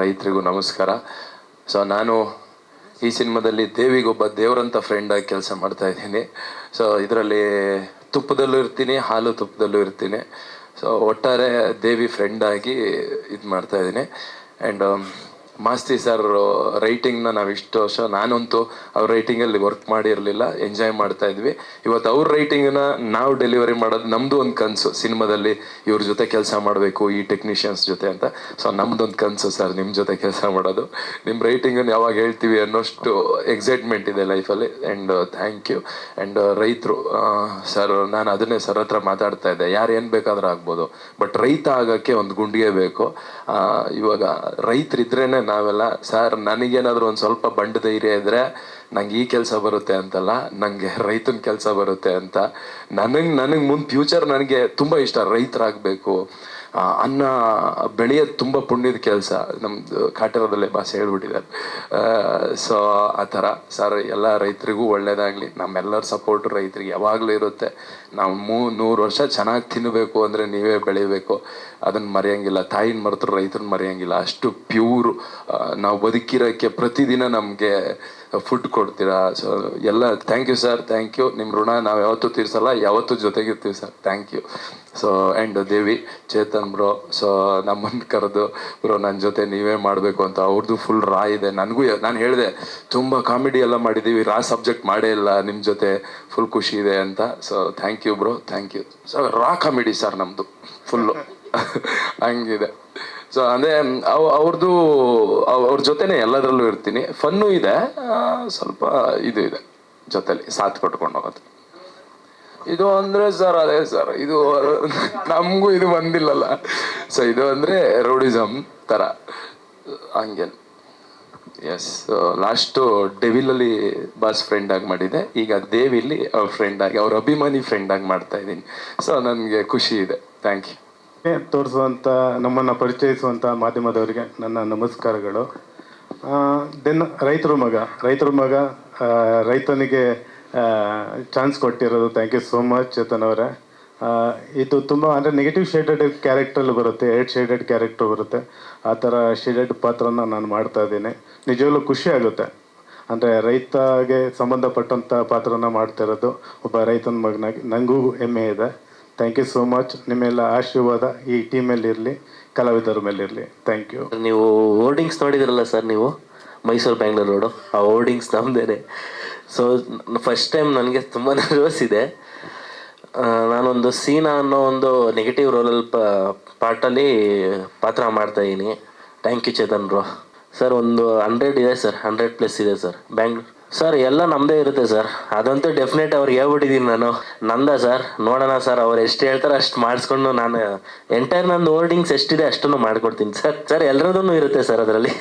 L: ರೈತರಿಗೂ ನಮಸ್ಕಾರ. ಸೊ ನಾನು ಈ ಸಿನಿಮಾದಲ್ಲಿ ದೇವಿಗೊಬ್ಬ ದೇವರಂಥ ಫ್ರೆಂಡಾಗಿ ಕೆಲಸ ಮಾಡ್ತಾ ಇದ್ದೀನಿ. ಸೊ ಇದರಲ್ಲಿ ತುಪ್ಪದಲ್ಲೂ ಇರ್ತೀನಿ, ಹಾಲು ತುಪ್ಪದಲ್ಲೂ ಇರ್ತೀನಿ. ಸೊ ಒಟ್ಟಾರೆ ದೇವಿ ಫ್ರೆಂಡಾಗಿ ಇದು ಮಾಡ್ತಾಯಿದ್ದೀನಿ. ಆ್ಯಂಡ್ ಮಾಸ್ತಿ ಸರ್ ರೈಟಿಂಗ್ನ ನಾವು ಇಷ್ಟು ವರ್ಷ, ನಾನಂತೂ ಅವ್ರ ರೈಟಿಂಗಲ್ಲಿ ವರ್ಕ್ ಮಾಡಿರಲಿಲ್ಲ, ಎಂಜಾಯ್ ಮಾಡ್ತಾಯಿದ್ವಿ. ಇವತ್ತು ಅವ್ರ ರೈಟಿಂಗನ್ನ ನಾವು ಡೆಲಿವರಿ ಮಾಡೋದು ನಮ್ಮದು ಒಂದು ಕನಸು, ಸಿನಿಮಾದಲ್ಲಿ ಇವ್ರ ಜೊತೆ ಕೆಲಸ ಮಾಡಬೇಕು, ಈ ಟೆಕ್ನಿಷಿಯನ್ಸ್ ಜೊತೆ ಅಂತ. ಸೊ ನಮ್ಮದೊಂದು ಕನಸು ಸರ್, ನಿಮ್ಮ ಜೊತೆ ಕೆಲಸ ಮಾಡೋದು. ನಿಮ್ಮ ರೈಟಿಂಗನ್ನು ಯಾವಾಗ ಹೇಳ್ತೀವಿ ಅನ್ನೋಷ್ಟು ಎಕ್ಸೈಟ್ಮೆಂಟ್ ಇದೆ ಲೈಫಲ್ಲಿ. And thank you. ಆ್ಯಂಡ್ ರೈತರು ಸರ್, ನಾನು ಅದನ್ನೇ ಸರ್ ಹತ್ರ ಮಾತಾಡ್ತಾ ಇದ್ದೆ, ಯಾರು ಏನು ಬೇಕಾದ್ರೂ ಆಗ್ಬೋದು, ಬಟ್ ರೈತ ಆಗೋಕ್ಕೆ ಒಂದು ಗುಂಡಿಗೆ ಬೇಕು. ಇವಾಗ ರೈತರಿದ್ರೇ ನಾವೆಲ್ಲ. ಸರ್ ನನಗೇನಾದರೂ ಒಂದು ಸ್ವಲ್ಪ ಬಂಡ ಧೈರ್ಯ ಇದ್ದರೆ ನಂಗೆ ಈ ಕೆಲಸ ಬರುತ್ತೆ ಅಂತಲ್ಲ, ನನಗೆ ರೈತನ ಕೆಲಸ ಬರುತ್ತೆ ಅಂತ. ನನಗೆ ಮುಂದೆ ಫ್ಯೂಚರ್ ನನಗೆ ತುಂಬ ಇಷ್ಟ, ರೈತರಾಗಬೇಕು. ಅನ್ನ ಬೆಳೆಯೋದು ತುಂಬ ಪುಣ್ಯದ ಕೆಲಸ, ನಮ್ಮದು ಕಾಟರದಲ್ಲೇ ಭಾಷೆ ಹೇಳ್ಬಿಟ್ಟಿದ್ದಾರೆ. ಸೊ ಆ ಥರ ಸರ್, ಎಲ್ಲ ರೈತರಿಗೂ ಒಳ್ಳೇದಾಗಲಿ. ನಮ್ಮೆಲ್ಲರ ಸಪೋರ್ಟು ರೈತರಿಗೆ ಯಾವಾಗಲೂ ಇರುತ್ತೆ. ನಾವು 100 ವರ್ಷ ಚೆನ್ನಾಗಿ ತಿನ್ನಬೇಕು ಅಂದರೆ ನೀವೇ ಬೆಳಿಬೇಕು, ಅದನ್ನು ಮರೆಯೋಂಗಿಲ್ಲ. ತಾಯಿನ ಮರೆತರು ರೈತರನ್ನ ಮರೆಯೋಂಗಿಲ್ಲ. ಅಷ್ಟು ಪ್ಯೂರು ನಾವು ಬದುಕಿರೋಕ್ಕೆ ಪ್ರತಿದಿನ ನಮಗೆ ಫುಡ್ ಕೊಡ್ತೀರಾ. ಸೊ ಎಲ್ಲ thank you sir, thank you. ನಿಮ್ಮ ಋಣ ನಾವು ಯಾವತ್ತೂ ತೀರ್ಸಲ್ಲ, ಯಾವತ್ತೂ ಜೊತೆಗಿರ್ತೀವಿ sir. Thank you. So and Devi, Chetan bro, so ನಮ್ಮನ್ನು ಕರೆದು ಬ್ರೋ ನನ್ನ ಜೊತೆ ನೀವೇ ಮಾಡಬೇಕು ಅಂತ. ಅವ್ರದ್ದು ಫುಲ್ ರಾ ಇದೆ. ನನಗೂ ನಾನು ಹೇಳಿದೆ, ತುಂಬ ಕಾಮಿಡಿ ಎಲ್ಲ ಮಾಡಿದ್ದೀವಿ, ರಾ ಸಬ್ಜೆಕ್ಟ್ ಮಾಡೇ ಇಲ್ಲ, ನಿಮ್ಮ ಜೊತೆ ಫುಲ್ ಖುಷಿ ಇದೆ ಅಂತ. So thank you bro, thank you. So raw comedy sir ನಮ್ಮದು ಫುಲ್ಲು ಹಂಗಿದೆ. ಸೊ ಅಂದರೆ ಅವ್ರದ್ದು ಅವ್ರ ಜೊತೆನೇ ಎಲ್ಲದರಲ್ಲೂ ಇರ್ತೀನಿ. ಫನ್ನು ಇದೆ, ಸ್ವಲ್ಪ ಇದು ಇದೆ ಜೊತೆಲಿ ಸಾಥ್ ಕೊಟ್ಕೊಂಡು ಹೋಗೋದು. ಇದು ಅಂದರೆ ಸರ್ ಅದೇ ಸರ್, ಇದು ನಮಗೂ ಇದು ಬಂದಿಲ್ಲಲ್ಲ. ಸೊ ಇದು ಅಂದರೆ ರೌಡಿಸಮ್ ಥರ ಹಂಗೇನು. ಎಸ್, ಲಾಸ್ಟು ಡೆವಿಲಲ್ಲಿ ಬಾಸ್ ಫ್ರೆಂಡಾಗಿ ಮಾಡಿದ್ದೆ, ಈಗ ದೇವಿಲಿ ಅವ್ರ ಫ್ರೆಂಡಾಗಿ, ಅವ್ರ ಅಭಿಮಾನಿ ಫ್ರೆಂಡಾಗಿ ಮಾಡ್ತಾ ಇದ್ದೀನಿ. ಸೊ ನನಗೆ ಖುಷಿ ಇದೆ. Thank you.
M: ತೋರಿಸುವಂಥ, ನಮ್ಮನ್ನು ಪರಿಚಯಿಸುವಂಥ ಮಾಧ್ಯಮದವರಿಗೆ ನನ್ನ ನಮಸ್ಕಾರಗಳು. ದೆನ್ ರೈತರ ಮಗ ರೈತನಿಗೆ ಚಾನ್ಸ್ ಕೊಟ್ಟಿರೋದು thank you so much Chetan ಅವರೇ. ಇದು ತುಂಬ ಅಂದರೆ ನೆಗೆಟಿವ್ ಶೇಡೆಡ್ ಕ್ಯಾರೆಕ್ಟ್ರಲ್ಲಿ ಬರುತ್ತೆ, 8 ಶೇಡೆಡ್ ಕ್ಯಾರೆಕ್ಟರ್ ಬರುತ್ತೆ. ಆ ಥರ ಶೇಡೆಡ್ ಪಾತ್ರನ ನಾನು ಮಾಡ್ತಾ ಇದ್ದೀನಿ. ನಿಜವಾಗ್ಲೂ ಖುಷಿ ಆಗುತ್ತೆ. ಅಂದರೆ ರೈತಗೆ ಸಂಬಂಧಪಟ್ಟಂಥ ಪಾತ್ರನ ಮಾಡ್ತಾ ಇರೋದು ಒಬ್ಬ ರೈತನ ಮಗನಾಗಿ ನನಗೂ ಹೆಮ್ಮೆ ಇದೆ. Thank you so much. ನಿಮ್ಮೆಲ್ಲ ಆಶೀರ್ವಾದ ಈ ಟೀಮಲ್ಲಿರಲಿ, ಕಲಾವಿದರ ಮೇಲಿರಲಿ. Thank you.
N: ನೀವು ಹೋರ್ಡಿಂಗ್ಸ್ ನೋಡಿದಿರಲ್ಲ ಸರ್, ನೀವು ಮೈಸೂರು ಬ್ಯಾಂಗ್ಳೂರು ರೋಡು, ಆ ಹೋರ್ಡಿಂಗ್ಸ್ ನಮ್ಮದೇ. ಸೊ ಫಸ್ಟ್ ಟೈಮ್ ನನಗೆ ತುಂಬ ನರ್ವಸ್ ಇದೆ. ನಾನೊಂದು ಸೀನಾ ಅನ್ನೋ ಒಂದು ನೆಗೆಟಿವ್ ರೋಲಲ್ಲಿ ಪಾರ್ಟಲ್ಲಿ ಪಾತ್ರ ಮಾಡ್ತಾಯಿದ್ದೀನಿ. Thank you Chetan bro. Sir ಒಂದು 100 ಇದೆ ಸರ್, 100+ ಇದೆ ಸರ್. ಸರ್ ಎಲ್ಲ ನಮ್ಮದೇ ಇರುತ್ತೆ ಸರ್, ಅದಂತೂ ಡೆಫಿನೆಟ್ ಅವ್ರಿಗೆ ಹೇಳ್ಬಿಟ್ಟಿದ್ದೀನಿ ನಾನು. ನಂದ ಸರ್, ನೋಡೋಣ ಸರ್, ಅವ್ರು ಎಷ್ಟು ಹೇಳ್ತಾರೆ ಅಷ್ಟು ಮಾಡಿಸ್ಕೊಂಡು ನಾನು ಎಂಟೈರ್ ನಂದು ಹೋರ್ಡಿಂಗ್ಸ್ ಎಷ್ಟಿದೆ ಅಷ್ಟನ್ನು ಮಾಡ್ಕೊಡ್ತೀನಿ ಸರ್. ಸರ್ ಎಲ್ಲರದೂ ಇರುತ್ತೆ ಸರ್ ಅದರಲ್ಲಿ.